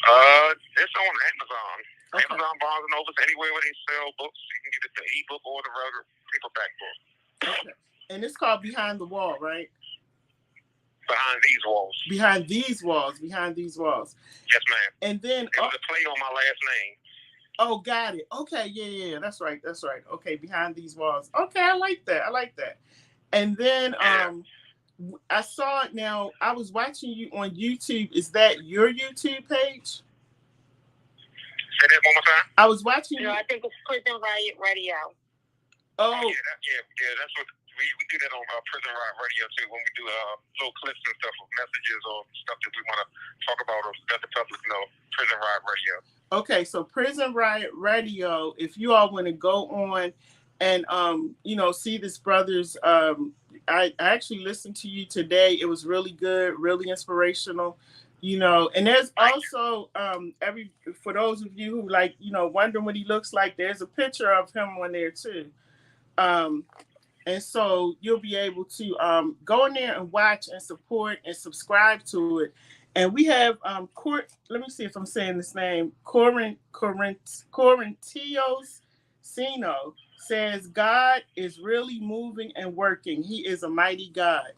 It's on Amazon. Okay. Amazon, Barnes and Nobles, anywhere where they sell books, you can get it the ebook or the regular paperback book. Okay. And it's called Behind the Wall, right? Behind These Walls. Behind These Walls. Behind These Walls. Yes, ma'am. And then it was a play on my last name. Oh, got it. Okay, yeah, that's right. Okay, Behind These Walls. Okay, I like that. And then I saw it now. I was watching you on YouTube. Is that your YouTube page? Say that one more time. I was watching you. No, I think it's Prison Riot Radio. Oh. Yeah, that's what we do that on Prison Riot Radio too. When we do little clips and stuff of messages or stuff that we want to talk about or let the public know. Prison Riot Radio. Okay, so Prison Riot Radio. If you all want to go on and see this brother's, I actually listened to you today. It was really good, really inspirational. You know, and there's also for those of you who like, you know, wondering what he looks like, there's a picture of him on there too. And so you'll be able to go in there and watch and support and subscribe to it. And we have let me see if I'm saying this name. Corintios Sino says God is really moving and working. He is a mighty God.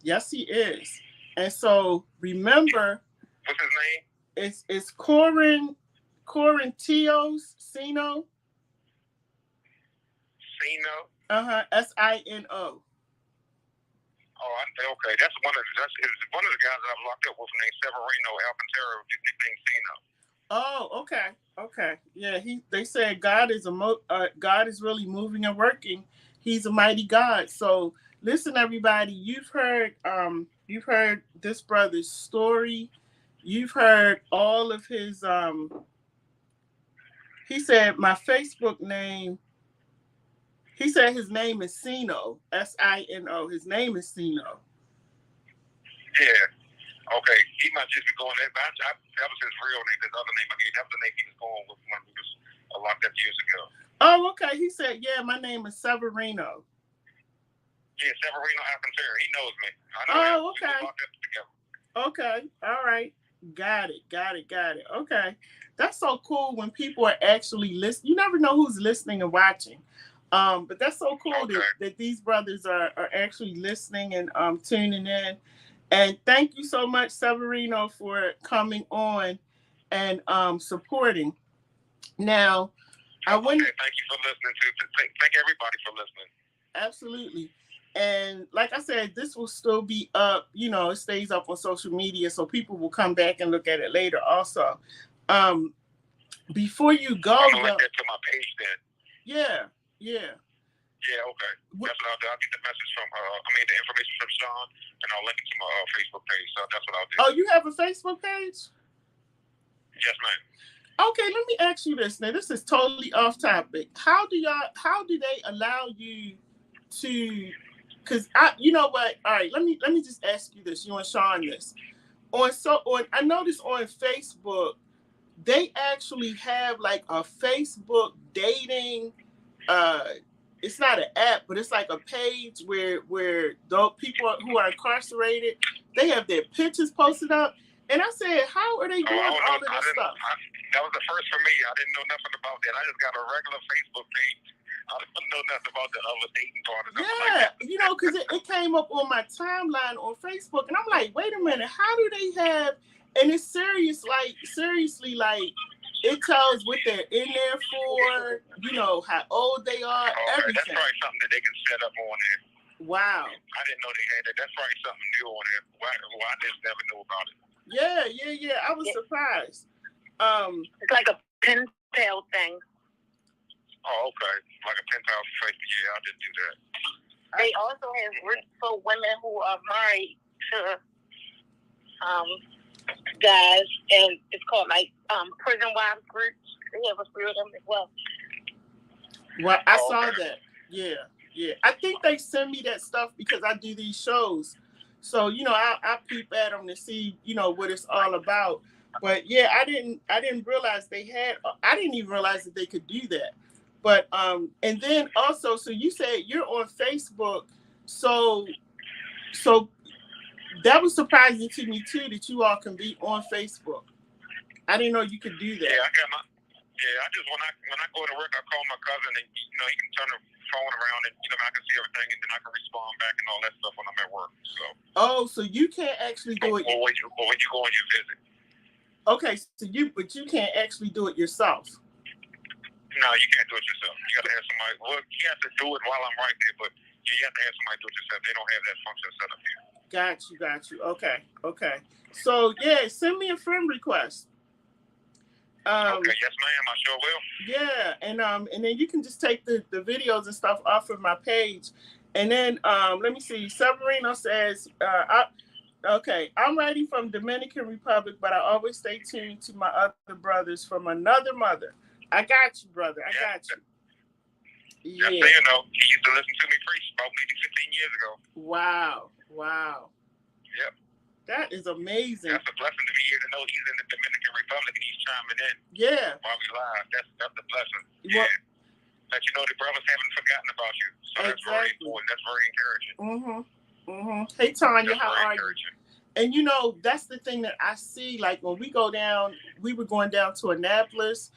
Yes, he is. And so remember, what's his name? It's Corintios Sino. Sino. Sino. Oh, okay. That's one of the guys that I've locked up with named Severino Alcantara, nicknamed Sino. Oh, okay. Yeah, they said God is God is really moving and working. He's a mighty God. So listen, everybody, you've heard this brother's story. You've heard all of his he said my Facebook name. He said his name is Sino, Sino. His name is Sino. Yeah. Okay. He might just be going there. That was his real name. His other name, that was the name he was going with when we was locked up years ago. Oh, okay. He said, yeah, my name is Severino. Yeah, Severino Alcantara. He knows me. I know him. Okay. We locked up together. Okay. All right. Got it. Okay. That's so cool when people are actually listening. You never know who's listening and watching. But that's so cool that these brothers are actually listening and tuning in. And thank you so much, Severino, for coming on and supporting. Now, thank you for listening thank everybody for listening. Absolutely. And like I said, this will still be up, you know, it stays up on social media, so people will come back and look at it later also. Before you go, I'm gonna link that to my page then. Yeah, okay. That's what I'll do. I'll get the message from the information from Sean, and I'll link it to my Facebook page. So that's what I'll do. Oh, you have a Facebook page? Yes, ma'am. Okay, let me ask you this. Now, this is totally off topic. How do they allow you to? Because you know what? All right, let me just ask you this. You and Sean this. I noticed on Facebook, they actually have like a Facebook dating. It's not an app, but it's like a page where those people who are incarcerated, they have their pictures posted up. And I said, how are they doing all of this stuff? That was the first for me. I didn't know nothing about that. I just got a regular Facebook page. I didn't know nothing about the other dating part. You know, because it came up on my timeline on Facebook, and I'm like, wait a minute, how do they have? And it's seriously, like it tells what they're in there for. You know how old they are. Everything. That's probably something that they can set up on there. Wow. I didn't know they had that. That's probably something new on there. Why I just never knew about it. Yeah. I was surprised. It's like a pen pal thing. Oh, okay. Like a pen pal Facebook. Yeah, I didn't do that. They also have groups for women who are married to guys, and it's called like prison wives groups. They have a few of them as well. Well, I saw that. Yeah. I think they send me that stuff because I do these shows. So, you know, I peep at them to see, you know, what it's all about. But yeah, I didn't realize they had. I didn't even realize that they could do that. But and then also, so you said you're on Facebook, so that was surprising to me too that you all can be on Facebook. I didn't know you could do that. Yeah, I got my. Yeah, I just when I go to work, I call my cousin, and you know he can turn the phone around, and you know I can see everything, and then I can respond back and all that stuff when I'm at work. So. Oh, so you can't actually do it. Or when you go on your visit. Okay, so you can't actually do it yourself. No, you can't do it yourself. You got to have somebody. Well, you have to do it while I'm right there, but you have to have somebody do it yourself. They don't have that function set up here. Got you. Okay. So yeah, send me a friend request. Okay, yes, ma'am. I sure will. Yeah, and then you can just take the videos and stuff off of my page, and then let me see. Severino says, I'm writing from Dominican Republic, but I always stay tuned to my other brothers from another mother. I got you, brother. I got you. Yeah. Just so you know, he used to listen to me preach about maybe 15 years ago. Wow. Yep. That is amazing. That's a blessing to be here to know he's in the Dominican Republic and he's chiming in. Yeah. While we live. That's the blessing. Well, yeah. That you know the brothers haven't forgotten about you. So exactly. That's very important. That's very encouraging. Hey, Tanya, that's how are you? And you know, that's the thing that I see. Like when we go down, we were going down to Annapolis,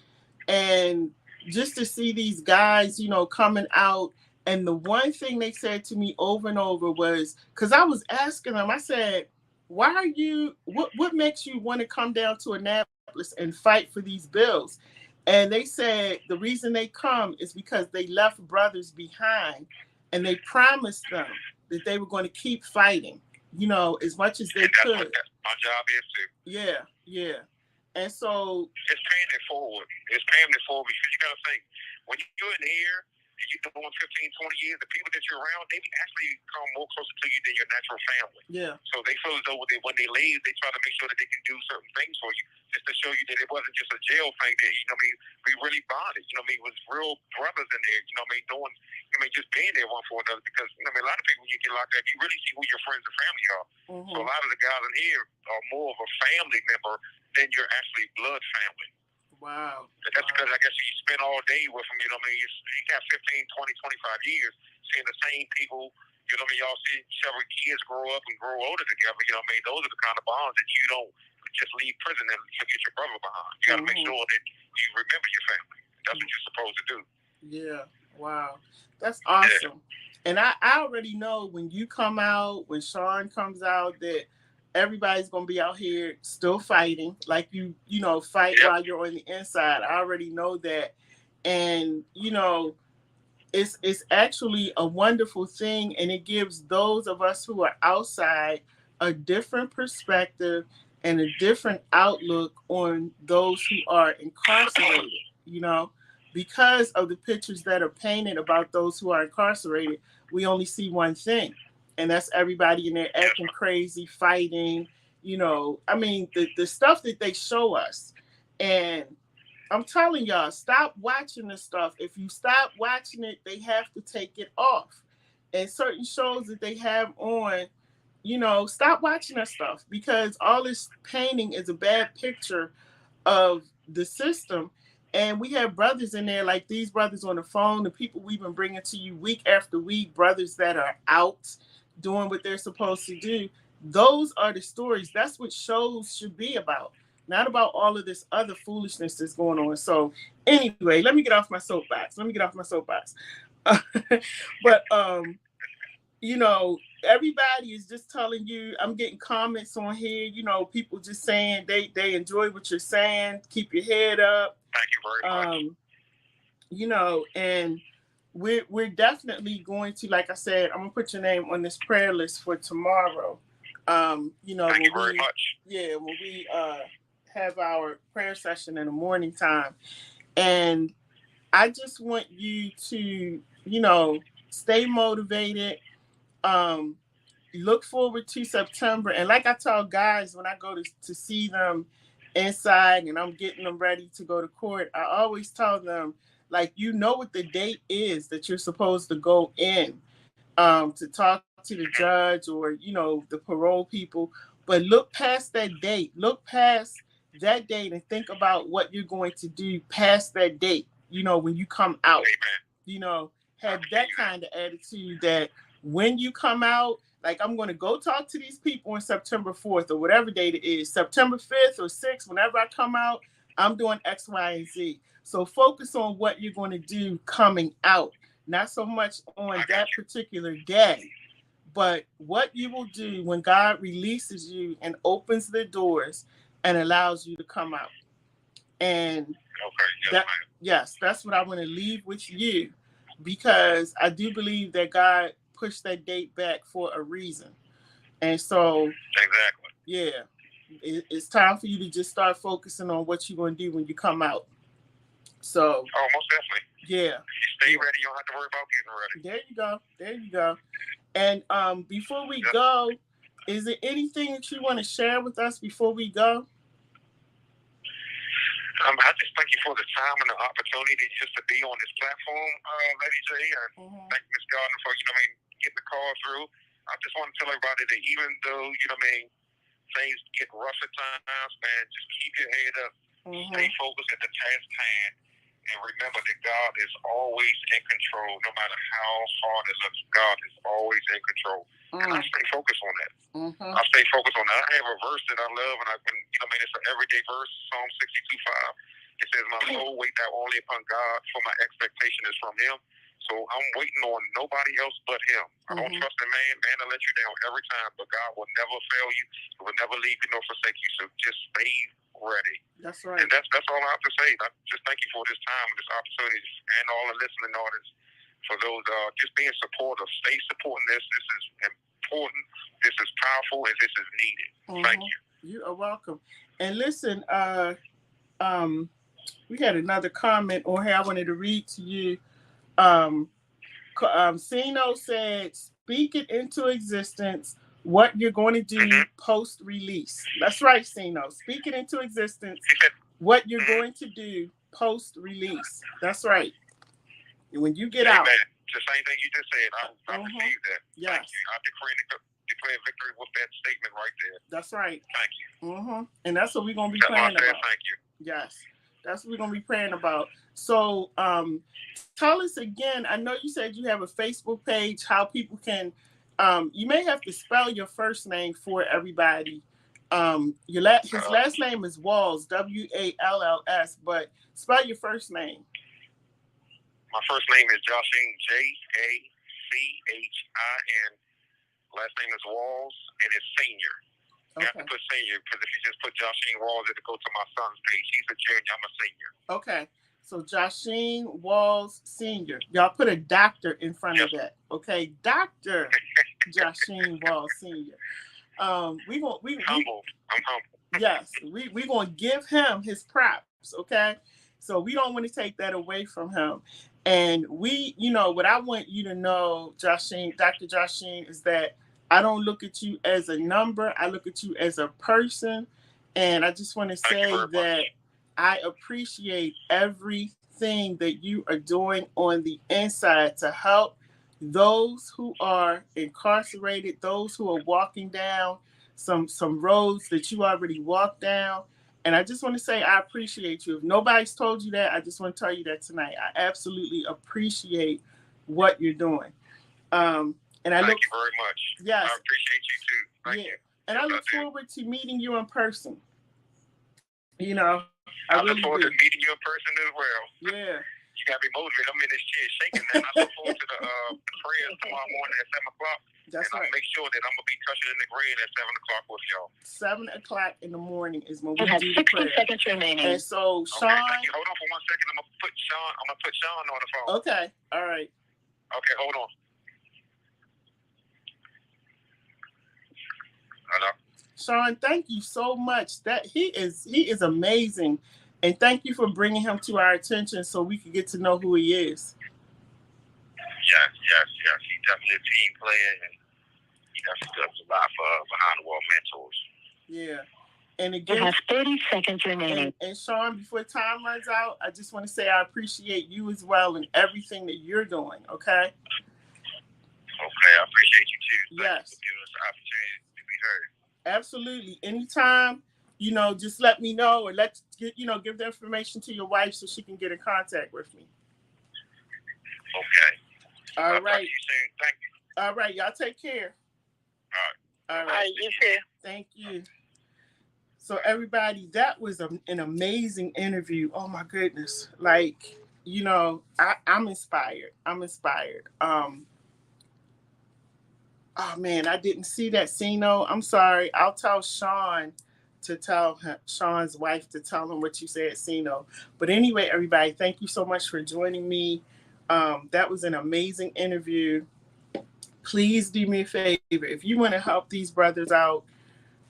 and just to see these guys, you know, coming out. And the one thing they said to me over and over was, because I was asking them, I said, why are you, what makes you want to come down to Annapolis and fight for these bills? And they said the reason they come is because they left brothers behind and they promised them that they were going to keep fighting, you know, as much as they could. That's my job is too. Yeah. And so it's paying it forward. It's paying it forward because you got to think, when you're in here, you're doing 15, 20 years, the people that you're around, they actually come more closer to you than your natural family. Yeah. So they feel as though when they leave, they try to make sure that they can do certain things for you, just to show you that it wasn't just a jail thing that, you know what I mean, we really bonded. You know what I mean, it was real brothers in there, you know what I mean, doing, you know, just being there one for another because, you know what I mean, a lot of people, when you get locked up, you really see who your friends and family are. So a lot of the guys in here are more of a family member than your actually blood family. Wow. And that's because I guess you spend all day with them, you know what I mean? You got 15, 20, 25 years seeing the same people, you know what I mean? Y'all see several kids grow up and grow older together, you know what I mean? Those are the kind of bonds that you don't just leave prison and forget your brother behind. You got to make sure that you remember your family. That's what you're supposed to do. Yeah. Wow. That's awesome. Yeah. And I already know when you come out, when Sean comes out, that everybody's going to be out here still fighting, like you know, fight while you're on the inside. I already know that. And, you know, it's actually a wonderful thing. And it gives those of us who are outside a different perspective and a different outlook on those who are incarcerated, you know, because of the pictures that are painted about those who are incarcerated. We only see one thing. And that's everybody in there acting crazy, fighting, you know. I mean, the stuff that they show us. And I'm telling y'all, stop watching this stuff. If you stop watching it, they have to take it off. And certain shows that they have on, you know, stop watching that stuff because all this painting is a bad picture of the system. And we have brothers in there, like these brothers on the phone, the people we've been bringing to you week after week, brothers that are out doing what they're supposed to do. Those are the stories. That's what shows should be about, not about all of this other foolishness that's going on. So anyway, let me get off my soapbox. But, you know, everybody is just telling you, I'm getting comments on here, you know, people just saying they enjoy what you're saying. Keep your head up. Thank you very much. You know, and we're definitely going to, like I said, I'm gonna put your name on this prayer list for tomorrow. You know, thank you very much. Yeah, when we have our prayer session in the morning time. And I just want you to, you know, stay motivated. Look forward to September. And like I tell guys when I go to see them inside and I'm getting them ready to go to court, I always tell them, like, you know what the date is that you're supposed to go in to talk to the judge or, you know, the parole people. But look past that date. Look past that date and think about what you're going to do past that date, you know, when you come out. You know, have that kind of attitude that when you come out, like, I'm going to go talk to these people on September 4th or whatever date it is, September 5th or 6th, whenever I come out, I'm doing X, Y, and Z. So focus on what you're going to do coming out, not so much on that particular day, but what you will do when God releases you and opens the doors and allows you to come out. And that's what I want to leave with you, because I do believe that God pushed that date back for a reason. And so, it's time for you to just start focusing on what you're going to do when you come out. So, most definitely. Yeah. You stay ready. You don't have to worry about getting ready. There you go. And before we go, is there anything that you want to share with us before we go? I just thank you for the time and the opportunity just to be on this platform, LadyJ, and thank you, Ms. Gardner, for, you know what I mean, getting the call through. I just want to tell everybody that even though, you know what I mean, things get rough at times, man, just keep your head up. Stay focused at the task hand. And remember that God is always in control, no matter how hard it looks. God is always in control. And I stay focused on that. I stay focused on that. I have a verse that I love, and it's an everyday verse, Psalm 62:5. It says, "My soul wait thou only upon God, for my expectation is from Him." So I'm waiting on nobody else but Him. I don't trust the man. Man will let you down every time, but God will never fail you. He will never leave you nor forsake you. So just stay ready. That's right. And that's all I have to say. I just thank you for this time and this opportunity, and all the listening audience, for those just being supportive. Stay supporting this. This is important. This is powerful, and this is needed. Thank you. You are welcome. And listen, we had another comment on here I wanted to read to you. Sino said, "Speak it into existence. What you're going to do post-release." That's right, Sino. Speak it into existence. What you're going to do post-release. That's right. When you get out. The same thing you just said. I received that. Yes. Thank you. I declare victory with that statement right there. That's right. Thank you. And that's what we're going to be praying about. Thank you. Yes. That's what we're going to be praying about. So tell us again, I know you said you have a Facebook page, how people can, you may have to spell your first name for everybody. His last name is Walls, Walls, but spell your first name. My first name is Joshin, Jachin. Last name is Walls, and it's Senior. You have to put Senior, because if you just put Joshin Walls, it'll go to my son's page. He's a junior, I'm a senior. Okay, so Joshin Walls Senior. Y'all put a doctor in front of that. Okay, Dr. Joshin Walls Senior. I'm humble. Yes, we're going to give him his props, okay? So we don't want to take that away from him. And what I want you to know, Joshin, Dr. Joshin, is that I don't look at you as a number. I look at you as a person. And I just want to say that I appreciate everything that you are doing on the inside to help those who are incarcerated, those who are walking down some roads that you already walked down. And I just want to say I appreciate you. If nobody's told you that, I just want to tell you that tonight. I absolutely appreciate what you're doing. Thank you very much. Yes. I appreciate you too. Thank you. And I look forward to meeting you in person. I look forward to meeting you in person as well. Yeah. You got me motivated. I'm in this chair shaking, man. I look forward to the prayers tomorrow morning at 7 o'clock. That's right. I'll make sure that I'm going to be touching in the green at 7 o'clock with y'all. 7 o'clock in the morning is when we do the prayer. 60 seconds remaining. And so, Sean. Okay, thank you. Hold on for 1 second. I'm going to put Sean on the phone. Okay. All right. Okay, hold on. Hello. Sean, thank you so much. That he is amazing. And thank you for bringing him to our attention so we can get to know who he is. Yes. He's definitely a team player, and he definitely does a lot for behind-the-wall mentors. Yeah. And again, you have 30 seconds remaining. And Sean, before time runs out, I just want to say I appreciate you as well and everything that you're doing, okay? Okay, I appreciate you too. Yes. For giving us the opportunity to be heard. Absolutely. Anytime, just let me know, or give the information to your wife so she can get in contact with me. Okay. All right. Talk to you soon. Thank you. All right. Y'all take care. All right. You too. Thank you. So everybody, that was an amazing interview. Oh my goodness. I'm inspired. Oh man, I didn't see that, Sino. I'm sorry. I'll tell Sean to tell Sean's wife to tell him what you said, Sino. But anyway, everybody, thank you so much for joining me. That was an amazing interview. Please do me a favor. If you want to help these brothers out,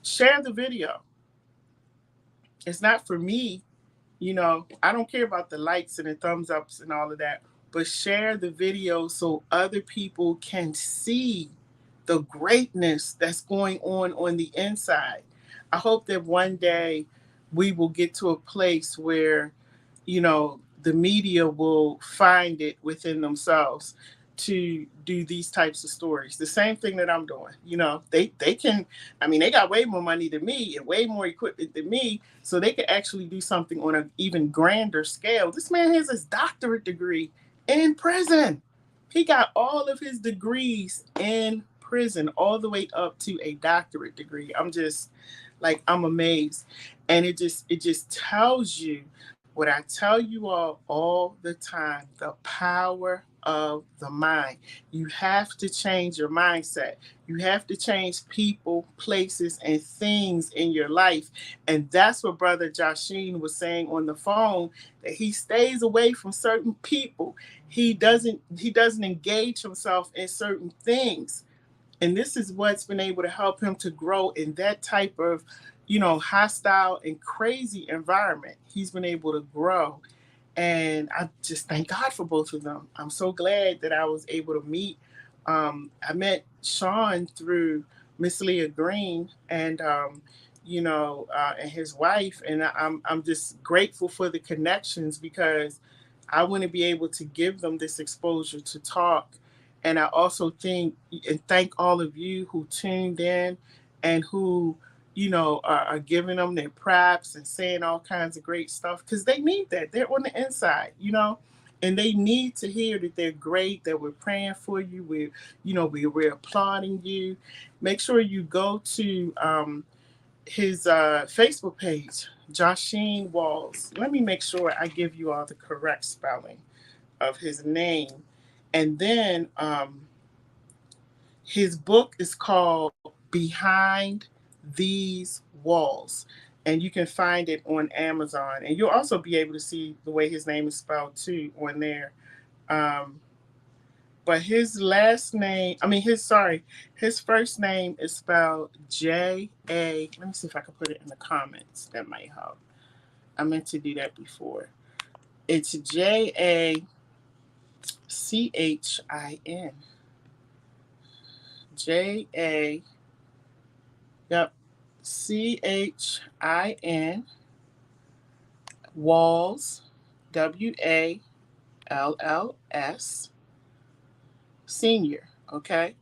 share the video. It's not for me. I don't care about the likes and the thumbs ups and all of that, but share the video so other people can see the greatness that's going on the inside. I hope that one day we will get to a place where, the media will find it within themselves. to do these types of stories. The same thing that I'm doing. You know, they can, I mean, they got way more money than me and way more equipment than me, so they could actually do something on an even grander scale. This man has his doctorate degree in prison. He got all of his degrees in prison, all the way up to a doctorate degree. I'm just like, I'm amazed. And it just tells you what I tell you all the time, the power of the mind. You have to change your mindset. You have to change people, places, and things in your life. And that's what Brother Joshine was saying on the phone, that he stays away from certain people. He doesn't engage himself in certain things. And this is what's been able to help him to grow in that type of, hostile and crazy environment. He's been able to grow. And I just thank God for both of them. I'm so glad that I was able to meet. I met Sean through Miss Leah Green and, and his wife. And I'm just grateful for the connections, because I want to be able to give them this exposure to talk. And I also thank all of you who tuned in and who, are giving them their props and saying all kinds of great stuff, because they need that. They're on the inside, and they need to hear that they're great, that we're praying for you. We're applauding you. Make sure you go to his Facebook page, Joshine Walls. Let me make sure I give you all the correct spelling of his name. And then his book is called Behind These Walls. And you can find it on Amazon. And you'll also be able to see the way his name is spelled too on there. But his last name, his first name is spelled J-A. Let me see if I can put it in the comments. That might help. I meant to do that before. It's Jachin. J-A, yep, Chin, Walls, Walls, Senior, okay?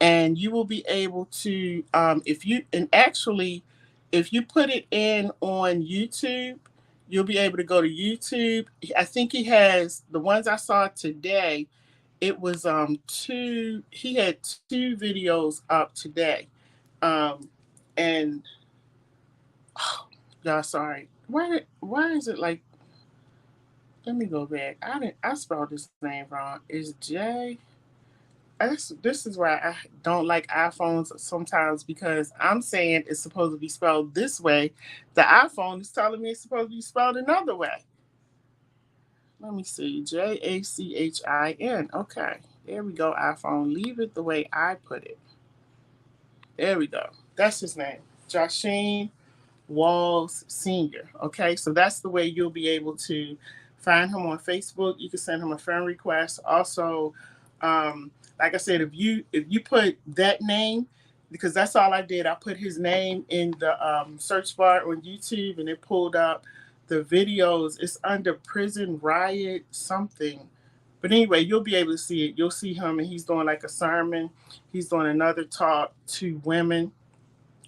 And you will be able to, if you put it in on YouTube, you'll be able to go to YouTube. I think he has, the ones I saw today, it was he had two videos up today. And oh, y'all sorry. Why is it like, let me go back. I spelled this name wrong. It's J. This is why I don't like iPhones sometimes, because I'm saying it's supposed to be spelled this way. The iPhone is telling me it's supposed to be spelled another way. Let me see. Jachin. Okay. There we go, iPhone. Leave it the way I put it. There we go. That's his name. Joshine Walls Senior. Okay, so that's the way you'll be able to find him on Facebook. You can send him a friend request. Also, like I said, if you put that name, because that's all I did, I put his name in the search bar on YouTube, and it pulled up the videos. It's under Prison Riot something. But anyway, you'll be able to see it. You'll see him, and he's doing like a sermon. He's doing another talk to women.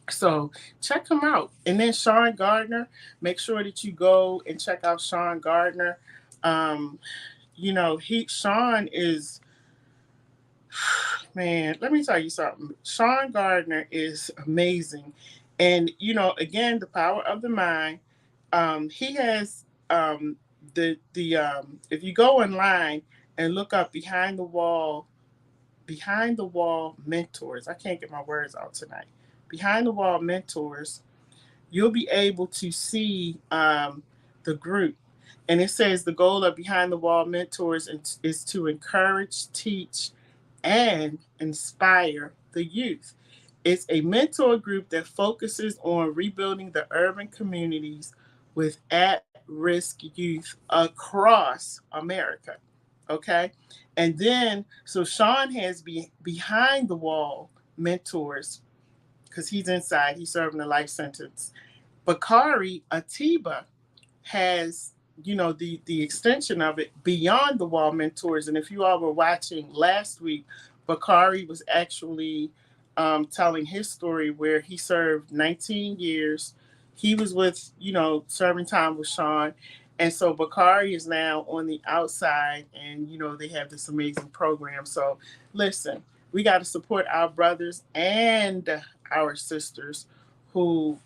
So check him out. And then Sean Gardner, make sure that you go and check out Sean Gardner. Sean is, man, let me tell you something. Sean Gardner is amazing. And, again, the power of the mind. He has if you go online and look up behind the wall mentors. I can't get my words out tonight. Behind the wall mentors, you'll be able to see the group. And it says the goal of Behind the Wall Mentors is to encourage, teach, and inspire the youth. It's a mentor group that focuses on rebuilding the urban communities with at risk youth across America. Okay. And then, so Sean has Behind the Wall Mentors, because he's inside, he's serving a life sentence. Bakari Atiba has the extension of it beyond the wall mentors. And if you all were watching last week, Bakari was actually telling his story where he served 19 years. He was with, serving time with Sean. And so Bakari is now on the outside, and, they have this amazing program. So listen, we got to support our brothers and our sisters who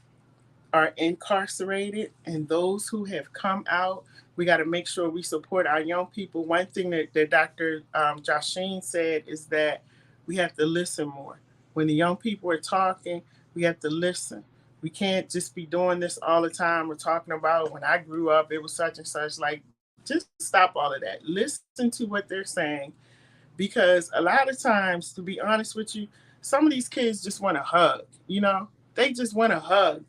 are incarcerated and those who have come out. We got to make sure we support our young people. One thing that Dr. Joshine said is that we have to listen more. When the young people are talking, we have to listen. We can't just be doing this all the time. We're talking about when I grew up, it was such and such. Like, just stop all of that. Listen to what they're saying, because a lot of times, to be honest with you, some of these kids just want a hug. They just want a hug.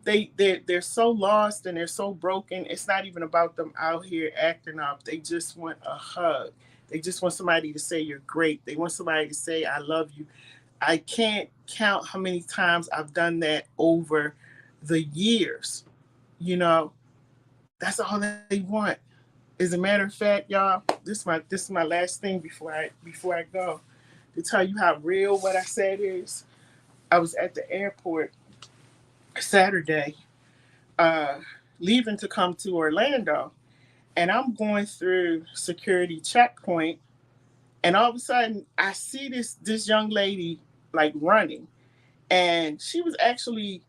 They're so lost and they're so broken. It's not even about them out here acting up. They just want a hug. They just want somebody to say you're great. They want somebody to say I love you. I can't count how many times I've done that over the years. you know that's all they want. As a matter of fact, y'all, this is my last thing before I go, to tell you how real what I said is. I was at the airport Saturday, uh, leaving to come to Orlando, and I'm going through security checkpoint, and all of a sudden I see this young lady like running, and she was actually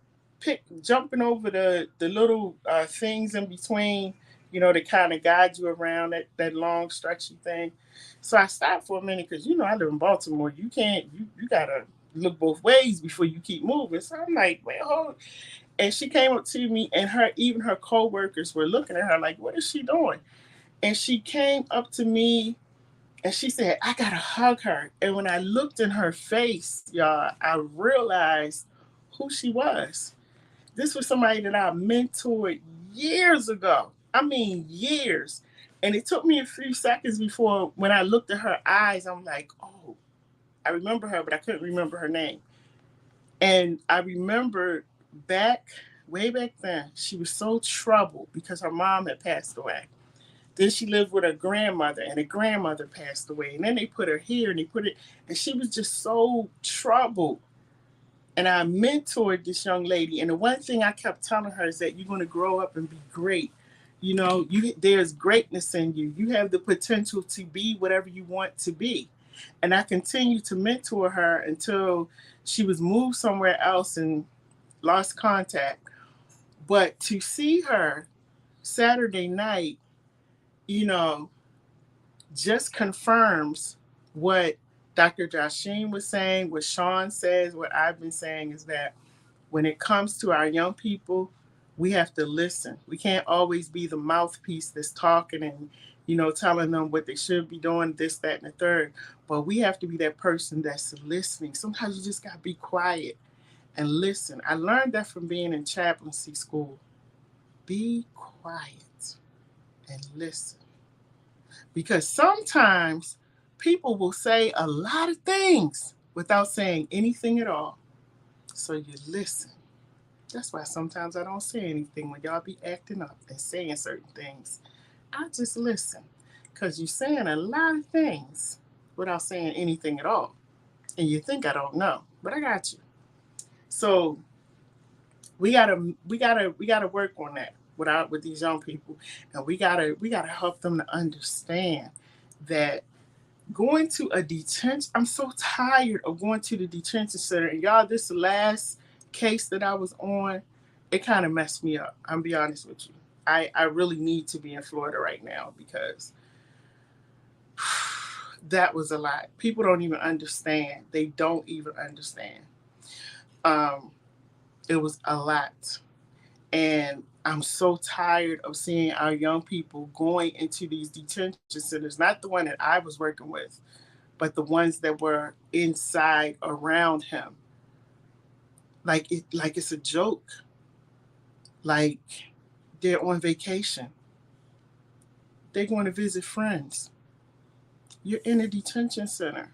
jumping over the little things in between, to kind of guide you around that long stretchy thing. So I stopped for a minute because I live in Baltimore. You can't you gotta look both ways before you keep moving. So I'm like, wait, hold. And she came up to me, and her coworkers were looking at her like, what is she doing? And she came up to me and she said, I gotta hug her. And when I looked in her face, y'all, I realized who she was. This was somebody that I mentored years ago. I mean, years. And it took me a few seconds before, when I looked at her eyes, I'm like, oh, I remember her, but I couldn't remember her name. And I remember way back then, she was so troubled because her mom had passed away. Then she lived with her grandmother, and her grandmother passed away. And then they put her here, and and she was just so troubled. And I mentored this young lady, and the one thing I kept telling her is that you're going to grow up and be great. There's greatness in you. You have the potential to be whatever you want to be. And I continued to mentor her until she was moved somewhere else and lost contact. But to see her Saturday night, you know, just confirms what Dr. Joshine was saying, what Sean says, what I've been saying, is that when it comes to our young people, we have to listen. We can't always be the mouthpiece that's talking and, telling them what they should be doing, this, that, and the third. But we have to be that person that's listening. Sometimes you just got to be quiet and listen. I learned that from being in chaplaincy school. Be quiet and listen. Because sometimes people will say a lot of things without saying anything at all. So you listen. That's why sometimes I don't say anything when y'all be acting up and saying certain things. I just listen. Because you're saying a lot of things without saying anything at all. And you think I don't know, but I got you. So we gotta work on that with these young people, and we gotta help them to understand that going to a detention. I'm so tired of going to the detention center. And y'all, this last case that I was on, it kind of messed me up. I'm be honest with you. I really need to be in Florida right now because that was a lot. People don't even understand. They don't even understand. Um, it was a lot. And I'm so tired of seeing our young people going into these detention centers, not the one that I was working with, but the ones that were inside around him. Like it's a joke. Like they're on vacation. They're going to visit friends. You're in a detention center.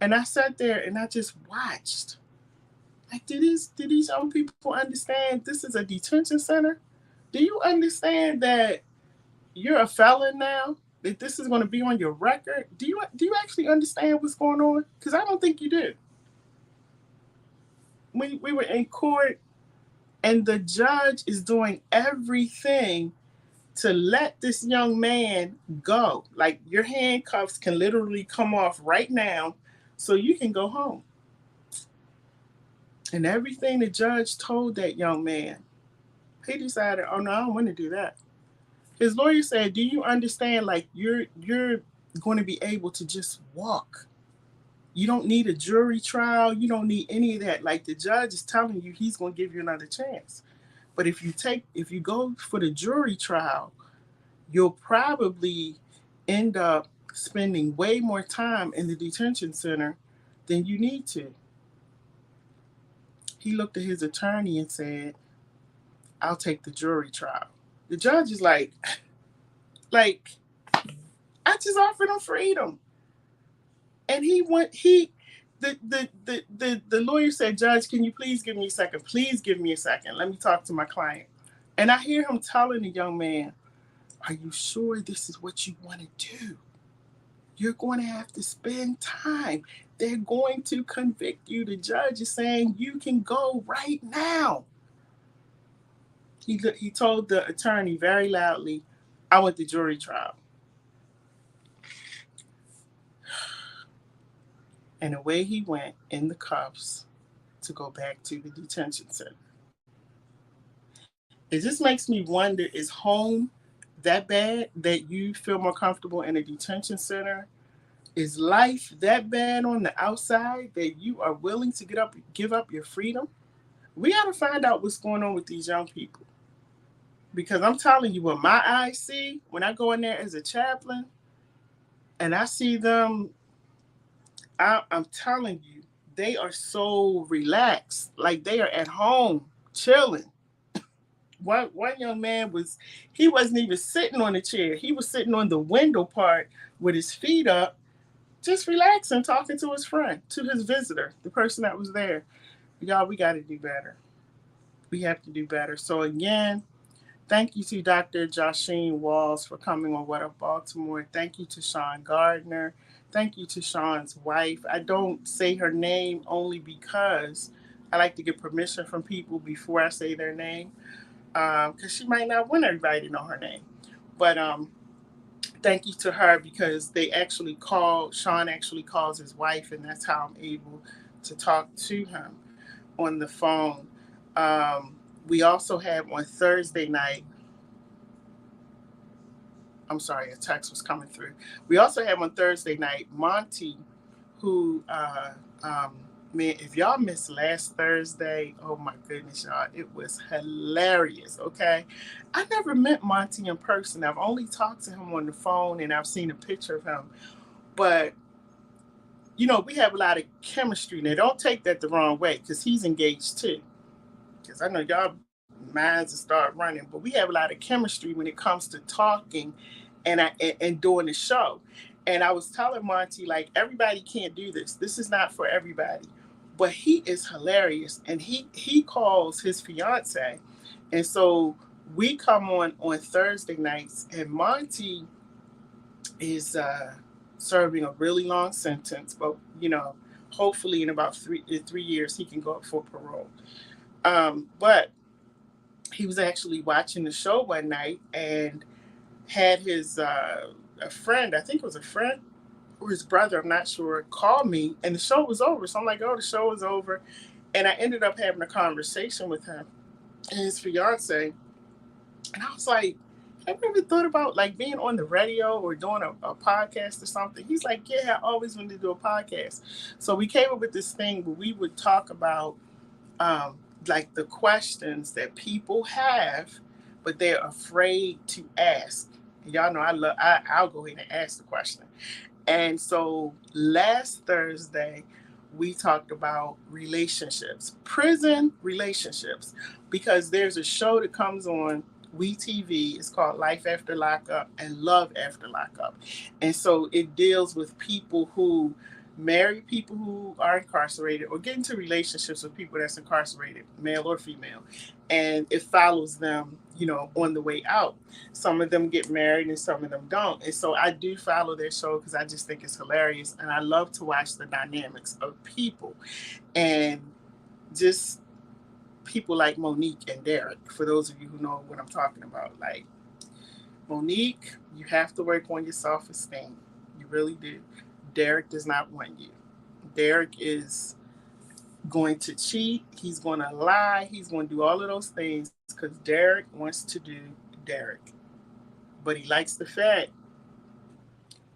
And I sat there and I just watched. Like, do these young people understand this is a detention center? Do you understand that you're a felon now, that this is going to be on your record. Do you actually understand what's going on? Because I don't think you do. We were in court, and the judge is doing everything to let this young man go. Like, your handcuffs can literally come off right now so you can go home. And everything the judge told that young man, he decided, oh no, I don't want to do that. His lawyer said, do you understand, like, you're going to be able to just walk. You don't need a jury trial. You don't need any of that. Like, the judge is telling you he's going to give you another chance. But if you go for the jury trial, you'll probably end up spending way more time in the detention center than you need to. He looked at his attorney and said, I'll take the jury trial. The judge is like, I just offered him freedom. And the lawyer said, Judge, can you please give me a second? Please give me a second. Let me talk to my client. And I hear him telling the young man, are you sure this is what you want to do? You're going to have to spend time. They're going to convict you. The judge is saying you can go right now. He told the attorney very loudly, I want the jury trial. And away he went in the cuffs to go back to the detention center. It just makes me wonder, is home that bad that you feel more comfortable in a detention center? Is life that bad on the outside that you are willing to give up your freedom? We got to find out what's going on with these young people. Because I'm telling you, what my eyes see when I go in there as a chaplain and I see them, I'm telling you, they are so relaxed. Like, they are at home, chilling. One young man he wasn't even sitting on the chair. He was sitting on the window part with his feet up, just relaxing, talking to his friend, to his visitor, the person that was there. Y'all, we got to do better. We have to do better. So again, thank you to Dr. Joshine Walls for coming on What Up Baltimore. Thank you to Sean Gardner. Thank you to Sean's wife. I don't say her name only because I like to get permission from people before I say their name, because she might not want everybody to know her name. But thank you to her, because Sean actually calls his wife, and that's how I'm able to talk to him on the phone. We also had on Thursday night, I'm sorry, a text was coming through. We also had on Thursday night Monty, who, man, if y'all missed last Thursday, oh my goodness, y'all, it was hilarious, okay? I never met Monty in person. I've only talked to him on the phone, and I've seen a picture of him. But, we have a lot of chemistry. Now, don't take that the wrong way, because he's engaged too. Because I know y'all minds will start running, but we have a lot of chemistry when it comes to talking and doing the show. And I was telling Monty, like, everybody can't do this. This is not for everybody. But he is hilarious, and he calls his fiance, and so we come on Thursday nights, and Monty is serving a really long sentence, but hopefully in about 3 years he can go up for parole. But he was actually watching the show one night and had his a friend, I think it was a friend or his brother, I'm not sure, called me, and the show was over. So I'm like, oh, the show is over. And I ended up having a conversation with him and his fiance. And I was like, have you ever thought about, like, being on the radio or doing a podcast or something? He's like, yeah, I always wanted to do a podcast. So we came up with this thing where we would talk about like the questions that people have, but they're afraid to ask. Y'all know I'll go ahead and ask the question. And so last Thursday, we talked about relationships, prison relationships, because there's a show that comes on WeTV. It's called Life After Lockup and Love After Lockup. And so it deals with people who marry people who are incarcerated or get into relationships with people that's incarcerated, male or female, and it follows them, on the way out. Some of them get married and some of them don't. And so I do follow their show because I just think it's hilarious. And I love to watch the dynamics of people and just people like Monique and Derek, for those of you who know what I'm talking about. Like, Monique, you have to work on your self esteem. You really do. Derek does not want you. Derek is going to cheat. He's going to lie. He's going to do all of those things because Derek wants to do Derek. But he likes the fact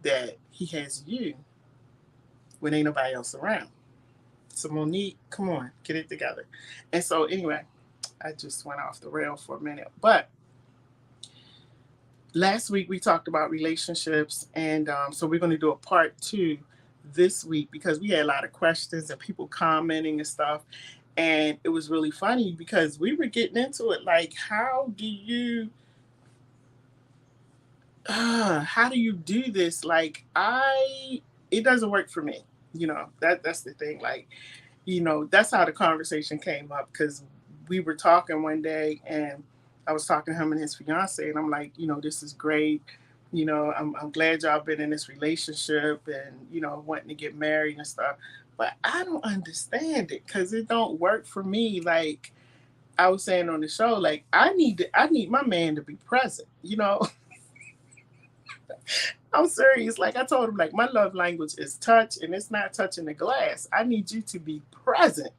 that he has you when ain't nobody else around. So, Monique, come on, get it together. And so, anyway, I just went off the rail for a minute. But last week we talked about relationships, and so we're going to do a part 2 this week because we had a lot of questions and people commenting and stuff, and it was really funny because we were getting into it like, how do you do this? Like, it doesn't work for me. That's the thing. Like, that's how the conversation came up because we were talking one day and I was talking to him and his fiance, and I'm like, this is great. I'm glad y'all been in this relationship and, wanting to get married and stuff. But I don't understand it because it don't work for me. Like I was saying on the show, like I need my man to be present. I'm serious. Like I told him, like my love language is touch, and it's not touching the glass. I need you to be present.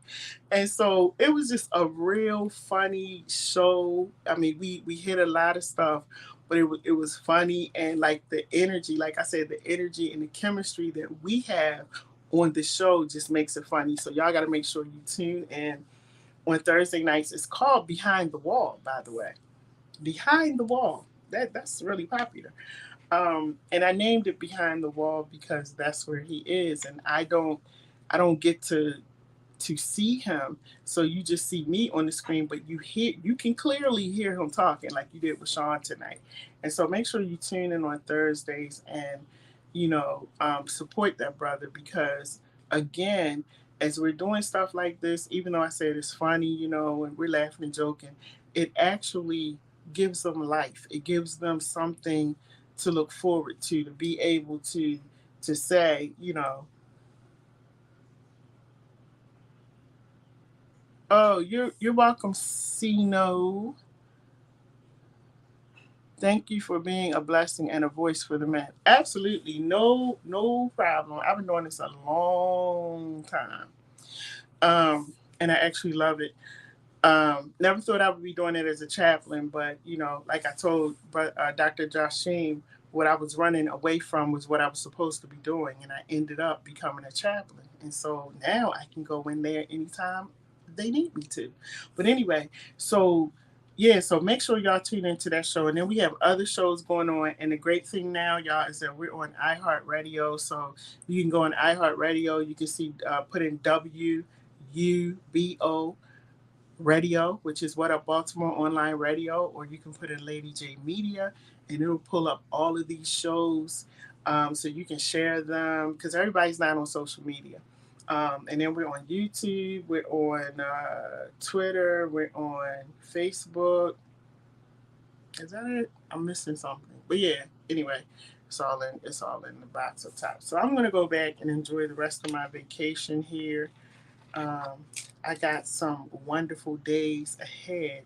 And so it was just a real funny show. I mean, we hit a lot of stuff, but it was funny, and like the energy, like I said, the energy and the chemistry that we have on the show just makes it funny. So y'all got to make sure you tune in on Thursday nights. It's called Behind the Wall, by the way. Behind the Wall. That's really popular. And I named it Behind the Wall because that's where he is, and I don't get to see him. So you just see me on the screen, but you can clearly hear him talking like you did with Sean tonight. And so make sure you tune in on Thursdays and support that brother because again, as we're doing stuff like this, even though I said it's funny, and we're laughing and joking, it actually gives them life. It gives them something to look forward to be able to say, oh, you're welcome, Sino. Thank you for being a blessing and a voice for the man. Absolutely, no problem. I've been doing this a long time, and I actually love it. Never thought I would be doing it as a chaplain, but like I told Dr. Joshim, what I was running away from was what I was supposed to be doing, and I ended up becoming a chaplain. And so now I can go in there anytime they need me to. But anyway, so yeah, so make sure y'all tune into that show, and then we have other shows going on. And the great thing now, y'all, is that we're on iHeart Radio, so you can go on iHeart Radio. You can see put in WUBO Radio, which is What Up Baltimore Online Radio, or you can put in LadyJMedia, and it'll pull up all of these shows, so you can share them because everybody's not on social media. And then we're on YouTube, we're on Twitter, we're on Facebook. Is that it? I'm missing something, but yeah. Anyway, it's all in the box up top. So I'm gonna go back and enjoy the rest of my vacation here. um, I got some wonderful days ahead,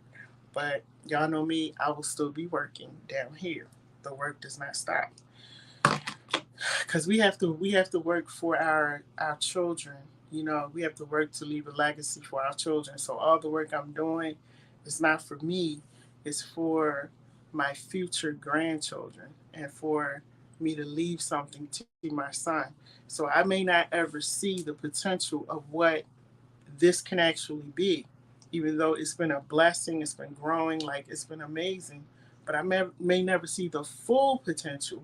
but y'all know me, I will still be working down here. The work does not stop because we have to work for our children. We have to work to leave a legacy for our children. So all the work I'm doing is not for me, it's for my future grandchildren and for me to leave something to my son. So I may not ever see the potential of what this can actually be. Even though it's been a blessing, it's been growing, like it's been amazing, but I may never see the full potential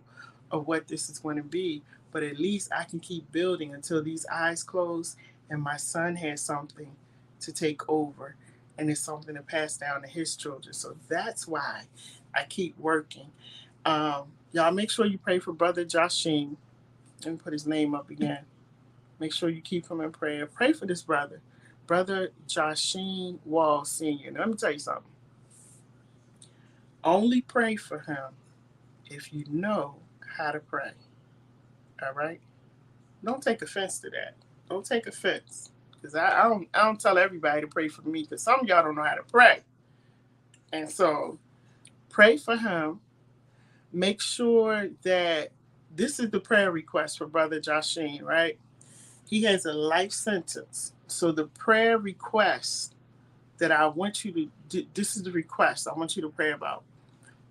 of what this is going to be. But at least I can keep building until these eyes close and my son has something to take over and it's something to pass down to his children. So that's why I keep working. Y'all make sure you pray for Brother Joshing. Let me put his name up again. Make sure you keep him in prayer. Pray for this brother, Brother Joshine Wall Sr. Now, let me tell you something. Only pray for him if you know how to pray. All right? Don't take offense to that. Don't take offense. Because I don't tell everybody to pray for me because some of y'all don't know how to pray. And so pray for him. Make sure that this is the prayer request for Brother Joshine, right? He has a life sentence. So the prayer request that I want you to do, this is the request I want you to pray about.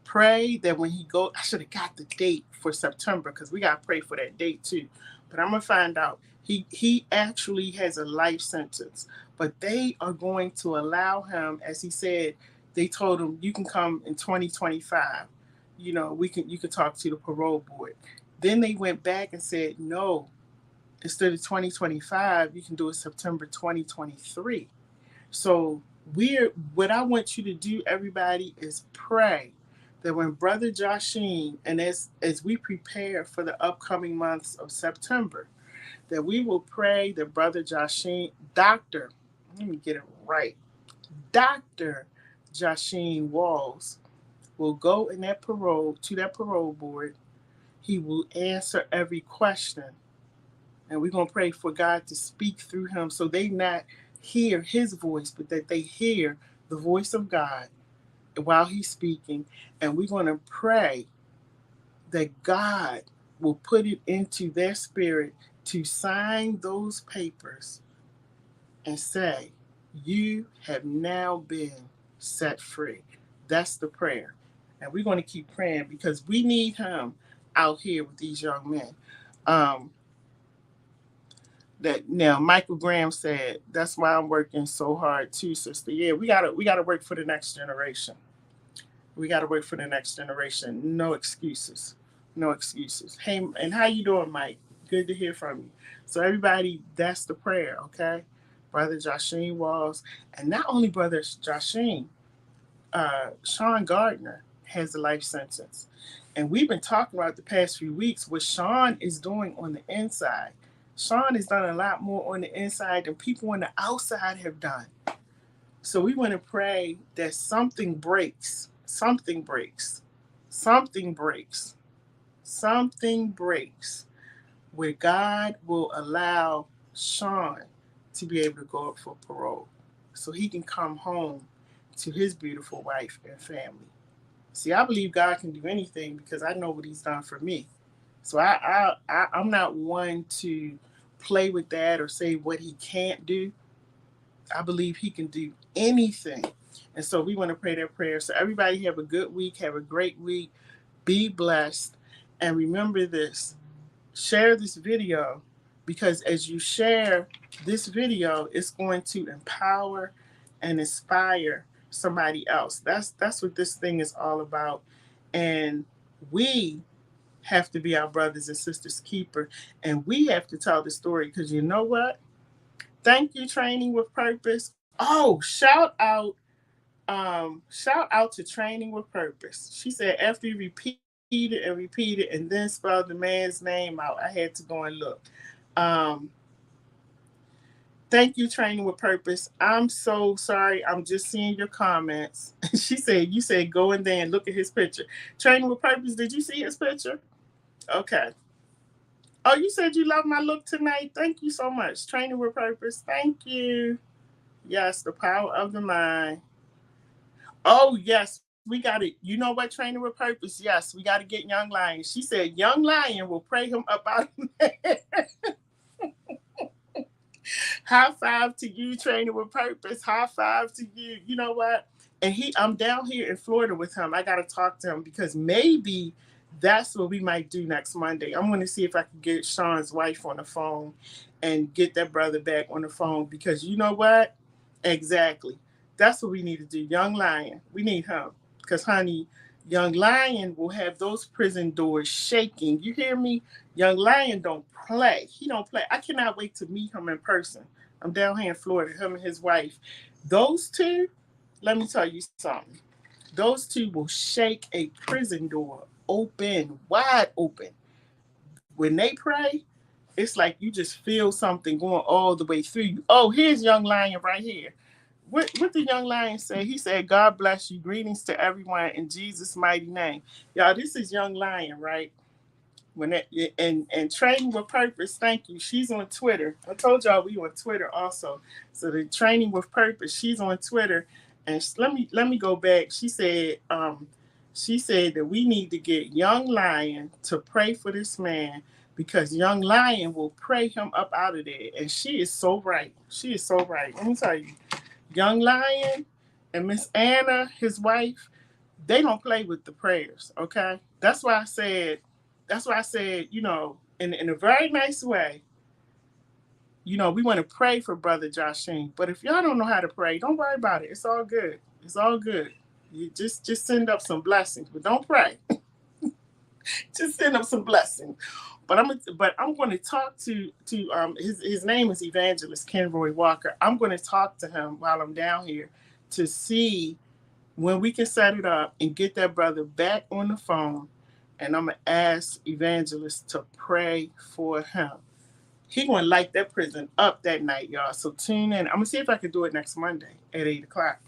Pray that when he goes, I should have got the date for September because we got to pray for that date too. But I'm going to find out. He actually has a life sentence, but they are going to allow him, as he said, they told him, you can come in 2025. You know, you can talk to the parole board. Then they went back and said, no, instead of 2025, you can do it September 2023. So what I want you to do, everybody, is pray that when Brother Joshine, and as we prepare for the upcoming months of September, that we will pray that Brother Joshine, let me get it right, Dr. Joshine Walls will go in to that parole board. He will answer every question. And we're going to pray for God to speak through him so they not hear his voice, but that they hear the voice of God while he's speaking. And we're going to pray that God will put it into their spirit to sign those papers and say, you have now been set free. That's the prayer. And we're going to keep praying because we need him out here with these young men. That now Michael Graham said, that's why I'm working so hard too, sister. Yeah, we gotta work for the next generation. We gotta work for the next generation. No excuses. No excuses. Hey, and how you doing, Mike? Good to hear from you. So everybody, that's the prayer, okay? Brother Joshine Walls. And not only Brother Joshine, Sean Gardner has a life sentence. And we've been talking about the past few weeks what Sean is doing on the inside. Sean has done a lot more on the inside than people on the outside have done. So we want to pray that something breaks, something breaks, something breaks, something breaks, where God will allow Sean to be able to go up for parole so he can come home to his beautiful wife and family. See, I believe God can do anything because I know what he's done for me. So I'm not one to play with that or say what he can't do. I believe he can do anything. And so we want to pray that prayer. So everybody have a good week. Have a great week. Be blessed. And remember this. Share this video because as you share this video, it's going to empower and inspire somebody else. That's what this thing is all about. And we have to be our brothers and sisters keeper. And we have to tell the story because you know what? Thank you, Training with Purpose. Oh, shout out to Training with Purpose. She said after you repeat it and then spell the man's name out, I had to go and look. Thank you, Training with Purpose. I'm so sorry. I'm just seeing your comments. She said, you said go in there and look at his picture. Training with Purpose, did you see his picture? Okay. Oh, you said you love my look tonight. Thank you so much. Training with Purpose. Thank you. Yes, the power of the mind. Oh, yes, we got it. You know what, Training with Purpose? Yes, we got to get Young Lion. She said, Young Lion will pray him up out of there. High five to you, Training with Purpose. High five to you. You know what? And I'm down here in Florida with him. I got to talk to him because maybe that's what we might do next Monday. I'm going to see if I can get Sean's wife on the phone and get that brother back on the phone because you know what? Exactly. That's what we need to do. Young Lion. We need him because, honey, Young Lion will have those prison doors shaking. You hear me? Young Lion don't play. He don't play. I cannot wait to meet him in person. I'm down here in Florida, him and his wife. Those two, let me tell you something. Those two will shake a prison door open, wide open. When they pray, it's like you just feel something going all the way through you. Oh, here's Young Lion right here. What the Young Lion say? He said, God bless you. Greetings to everyone in Jesus' mighty name. Y'all, this is Young Lion, right? When that, and Training with Purpose, thank you. She's on Twitter. I told y'all we on Twitter also. So the Training with Purpose, she's on Twitter. And let me go back. She said that we need to get Young Lion to pray for this man because Young Lion will pray him up out of there. And she is so right. She is so right. Let me tell you, Young Lion and Miss Anna, his wife, they don't play with the prayers, okay? That's why I said, in a very nice way, we want to pray for Brother Joshing. But if y'all don't know how to pray, don't worry about it. It's all good. It's all good. You just send up some blessings, but don't pray. Just send up some blessings. But I'm going to talk to his name is Evangelist Kenroy Walker. I'm going to talk to him while I'm down here to see when we can set it up and get that brother back on the phone. And I'm going to ask Evangelist to pray for him. He going to light that prison up that night, y'all. So tune in. I'm going to see if I can do it next Monday at 8 o'clock.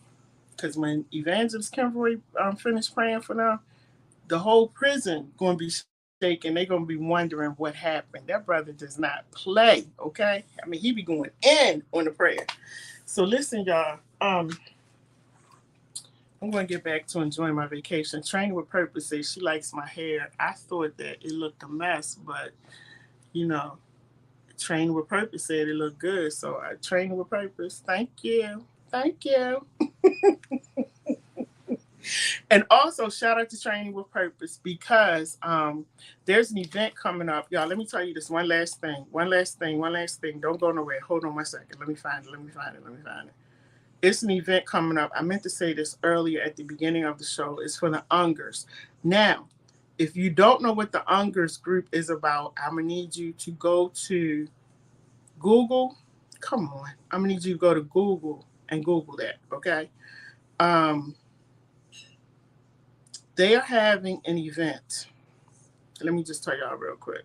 Because when Evangelist Kimberly finished praying for them, the whole prison going to be shaking. They're going to be wondering what happened. That brother does not play, okay? I mean, he be going in on the prayer. So listen, y'all. I'm going to get back to enjoying my vacation. Training with Purpose says she likes my hair. I thought that it looked a mess, but, Training with Purpose said it looked good. So Training with Purpose, thank you. Thank you. And also shout out to Training with Purpose because there's an event coming up. Y'all, let me tell you this one last thing. Don't go nowhere. Hold on one second. Let me find it. It's an event coming up. I meant to say this earlier at the beginning of the show. It's for the Ungers. Now, if you don't know what the Ungers group is about, I'm going to need you to go to Google. Come on. I'm going to need you to go to Google and Google that, okay? They are having an event. Let me just tell y'all real quick.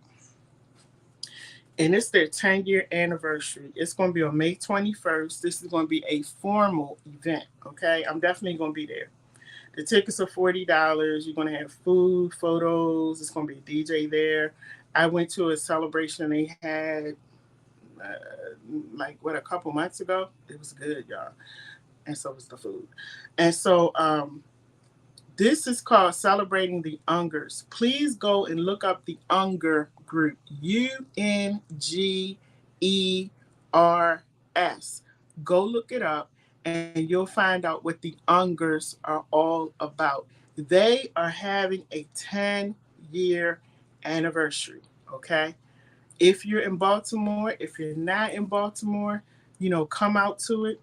And it's their 10-year anniversary. It's going to be on May 21st. This is going to be a formal event, okay? I'm definitely going to be there. The tickets are $40. You're going to have food, photos. It's going to be a DJ there. I went to a celebration they had, a couple months ago. It was good, y'all. And so was the food. And so this is called Celebrating the Ungers. Please go and look up the Unger group. UNGERS. Go look it up and you'll find out what the Ungers are all about. They are having a 10-year anniversary, okay? If you're in Baltimore, if you're not in Baltimore, come out to it.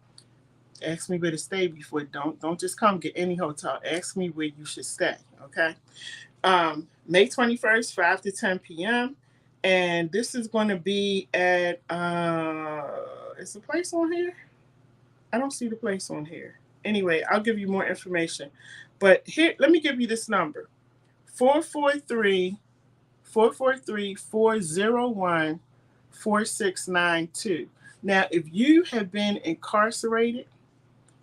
Ask me where to stay before. Don't just come get any hotel. Ask me where you should stay. Okay. May 21st, 5 to 10 p.m. And this is going to be at is the place on here? I don't see the place on here. Anyway, I'll give you more information. But here, let me give you this number. 443-401-4692. Now, if you have been incarcerated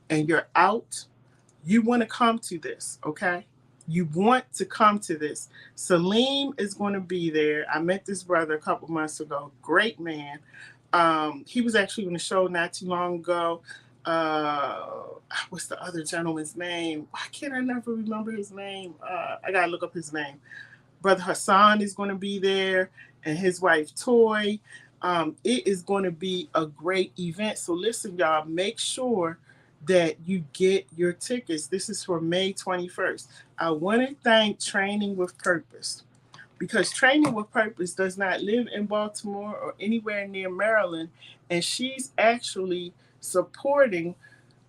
and you're out, you want to come to this, okay? You want to come to this. Salim is going to be there. I met this brother a couple months ago. Great man. He was actually on the show not too long ago. What's the other gentleman's name? Why can't I never remember his name? I got to look up his name. Brother Hassan is going to be there and his wife Toy. It is going to be a great event. So listen, y'all, make sure that you get your tickets. This is for May 21st. I want to thank Training with Purpose because Training with Purpose does not live in Baltimore or anywhere near Maryland, and she's actually supporting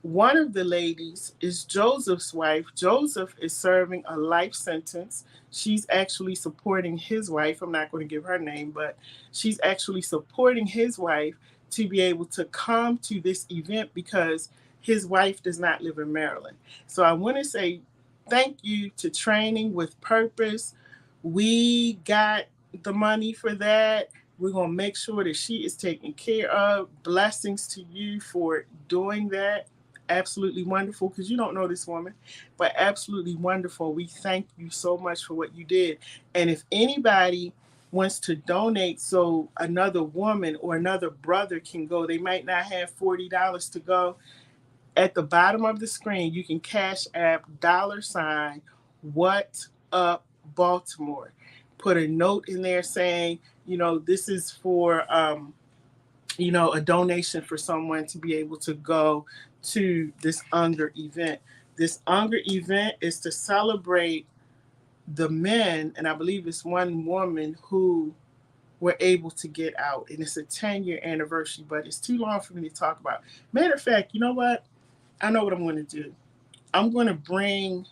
one of the ladies is Joseph's wife. Joseph is serving a life sentence. She's actually supporting his wife. I'm not going to give her name, but she's actually supporting his wife to be able to come to this event because his wife does not live in Maryland. So I want to say thank you to Training with Purpose. We got the money for that. We're going to make sure that she is taken care of. Blessings to you for doing that. Absolutely wonderful, because you don't know this woman, but absolutely wonderful. We thank you so much for what you did. And if anybody wants to donate so another woman or another brother can go, they might not have $40 to go. At the bottom of the screen, you can cash app $ what up Baltimore. Put a note in there saying, this is for, a donation for someone to be able to go to this UNGER event. This UNGER event is to celebrate the men, and I believe it's one woman who were able to get out. And it's a 10-year anniversary, but it's too long for me to talk about. Matter of fact, you know what? I know what I'm going to do. I'm going to bring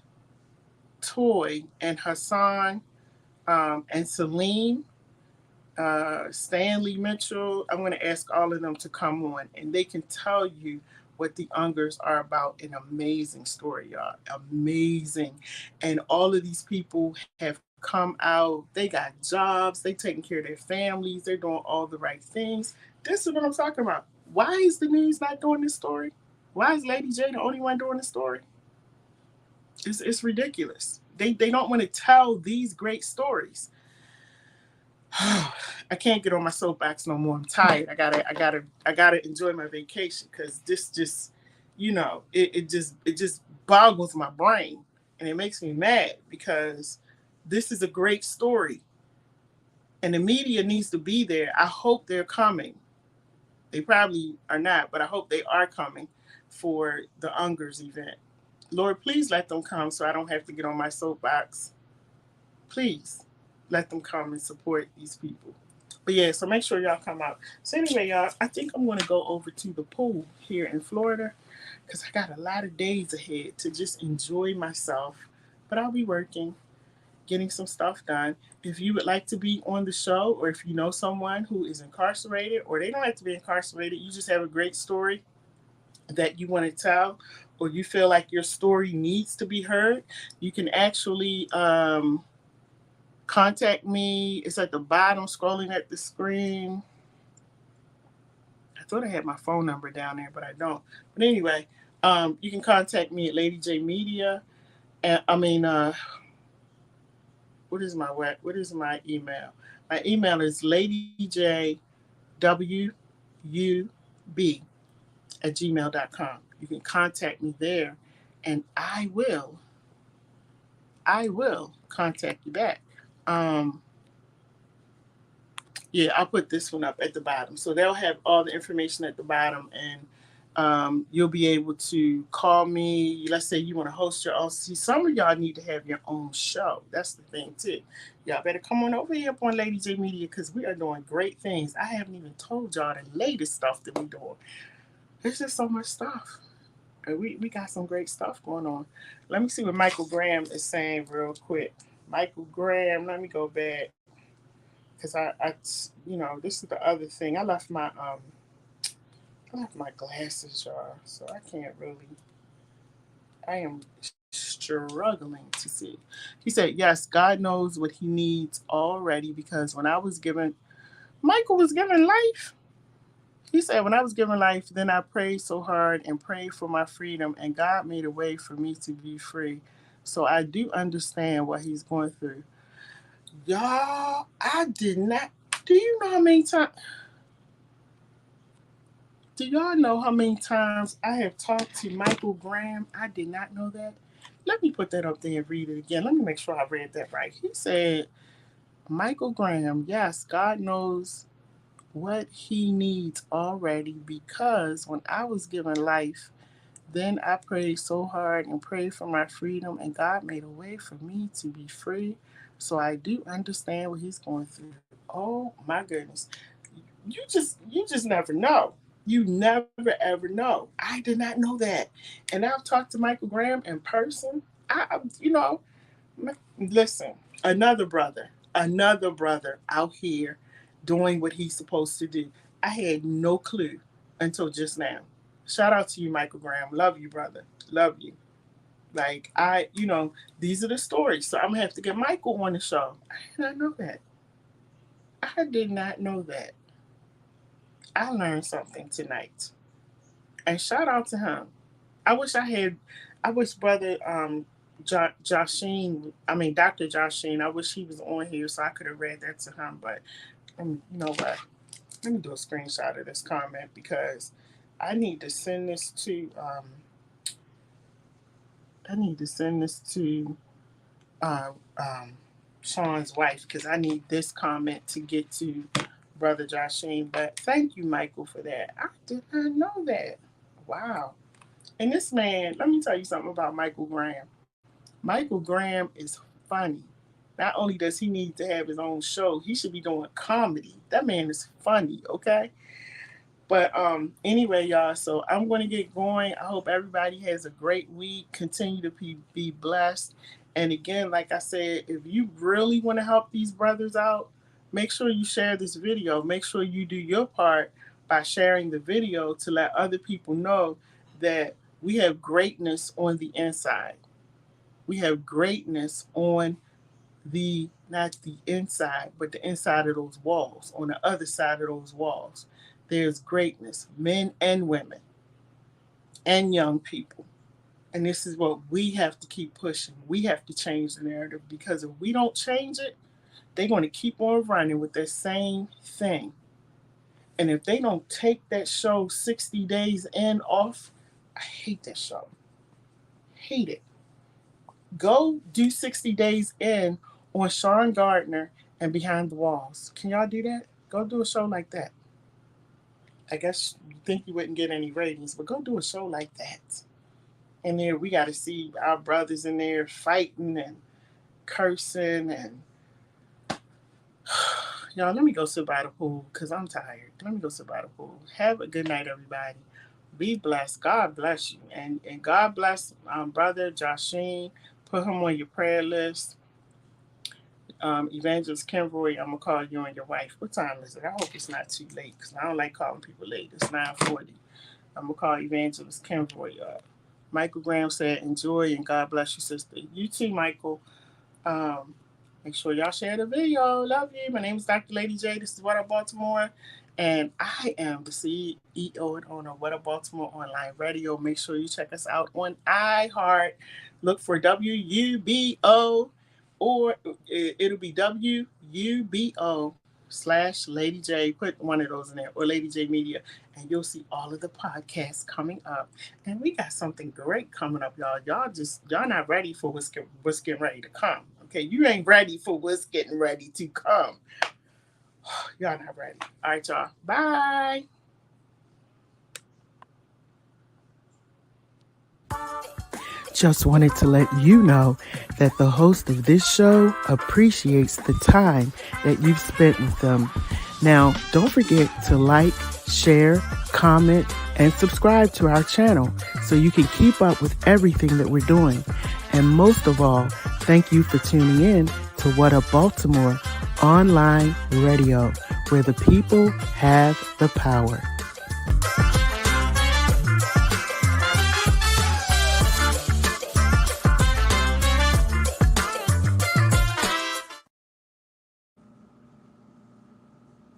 Toy and Hassan and Celine, Stanley Mitchell. I'm going to ask all of them to come on, and they can tell you what the Ungers are about. An amazing story, y'all. Amazing. And all of these people have come out. They got jobs. They taking care of their families. They're doing all the right things. This is what I'm talking about. Why is the news not doing this story? Why is Lady J the only one doing the story? It's ridiculous. They don't want to tell these great stories. I can't get on my soapbox no more. I'm tired. I gotta enjoy my vacation, because this just, it just boggles my brain, and it makes me mad, because this is a great story, and the media needs to be there. I hope they're coming. They probably are not, but I hope they are coming for the Ungers event. Lord, please let them come so I don't have to get on my soapbox. Please let them come and support these people. But yeah, so make sure y'all come out. So anyway, y'all, I think I'm going to go over to the pool here in Florida, because I got a lot of days ahead to just enjoy myself. But I'll be working, getting some stuff done. If you would like to be on the show, or if you know someone who is incarcerated, or they don't have to be incarcerated, you just have a great story that you want to tell, or you feel like your story needs to be heard, you can actually contact me. It's at the bottom, scrolling at the screen. I thought I had my phone number down there, but I don't. But anyway, you can contact me at LadyJMedia. And what is my email? My email is LadyJWUB@gmail.com. You can contact me there, and I will contact you back. Um, Yeah, I'll put this one up at the bottom. So they'll have all the information at the bottom, and you'll be able to call me. Let's say you want to host your own. See, some of y'all need to have your own show. That's the thing, too. Y'all better come on over here up on Lady J Media, because we are doing great things. I haven't even told y'all the latest stuff that we're doing. There's just so much stuff. And we got some great stuff going on. Let me see what Michael Graham is saying real quick. Michael Graham, let me go back. Because this is the other thing. I left my glasses, y'all, so I can't really. I am struggling to see. He said, "Yes, God knows what He needs already, because when I was given, Michael was given life." He said, "When I was given life, then I prayed so hard and prayed for my freedom, and God made a way for me to be free. So I do understand what he's going through." Y'all, I did not. Do you know how many times? Do y'all know how many times I have talked to Michael Graham? I did not know that. Let me put that up there and read it again. Let me make sure I read that right. He said, Michael Graham, yes, God knows what he needs already, because when I was given life, then I prayed so hard and prayed for my freedom, and God made a way for me to be free. So I do understand what he's going through. Oh my goodness. You just never know. You never ever know. I did not know that. And I've talked to Michael Graham in person. Listen, another brother out here doing what he's supposed to do. I had no clue until just now. Shout out to you, Michael Graham. Love you, brother. Love you. Like, these are the stories. So I'm gonna have to get Michael on the show. I did not know that. I did not know that. I learned something tonight. And shout out to him. I wish brother Dr. Joshine, I wish he was on here so I could have read that to him. But you know what? Let me do a screenshot of this comment because I need to send this to uh, um, Sean's wife because I need this comment to get to Brother Joshine. But thank you, Michael, for that. I did not know that. Wow. And this man, let me tell you something about Michael Graham. Michael Graham is funny. Not only does he need to have his own show, he should be doing comedy. That man is funny, okay? But anyway, y'all, so I'm going to get going. I hope everybody has a great week. Continue to be blessed. And again, like I said, if you really want to help these brothers out, make sure you share this video. Make sure you do your part by sharing the video to let other people know that we have greatness on the inside. We have greatness on not the inside, but the inside of those walls, on the other side of those walls. There's greatness, men and women, and young people. And this is what we have to keep pushing. We have to change the narrative because if we don't change it, they're going to keep on running with the same thing. And if they don't take that show 60 Days In off, I hate that show. Hate it. Go do 60 Days In on Sean Gardner and Behind the Walls. Can y'all do that? Go do a show like that. I guess you think you wouldn't get any ratings, but go do a show like that. And then we got to see our brothers in there fighting and cursing and y'all, let me go sit by the pool because I'm tired. Let me go sit by the pool. Have a good night, everybody. Be blessed. God bless you. And God bless Brother Joshine. Put him on your prayer list. Evangelist Kimroy, I'm going to call you and your wife. What time is it? I hope it's not too late because I don't like calling people late. It's 9:40. I'm going to call Evangelist Kimroy up. Michael Graham said, enjoy and God bless you, sister. You too, Michael. Make sure y'all share the video. Love you. My name is Dr. Lady J. This is What Up Baltimore. And I am the CEO and owner of What Up Baltimore Online Radio. Make sure you check us out on iHeart. Look for WUBO or it'll be WUBO/LadyJ. Put one of those in there or LadyJMedia. And you'll see all of the podcasts coming up. And we got something great coming up, y'all. Y'all not ready for what's getting ready to come. Okay, you ain't ready for what's getting ready to come. Y'all not ready. All right, y'all. Bye. Just wanted to let you know that the host of this show appreciates the time that you've spent with them. Now, don't forget to like, share, comment, and subscribe to our channel so you can keep up with everything that we're doing. And most of all, thank you for tuning in to What Up Baltimore Online Radio, where the people have the power.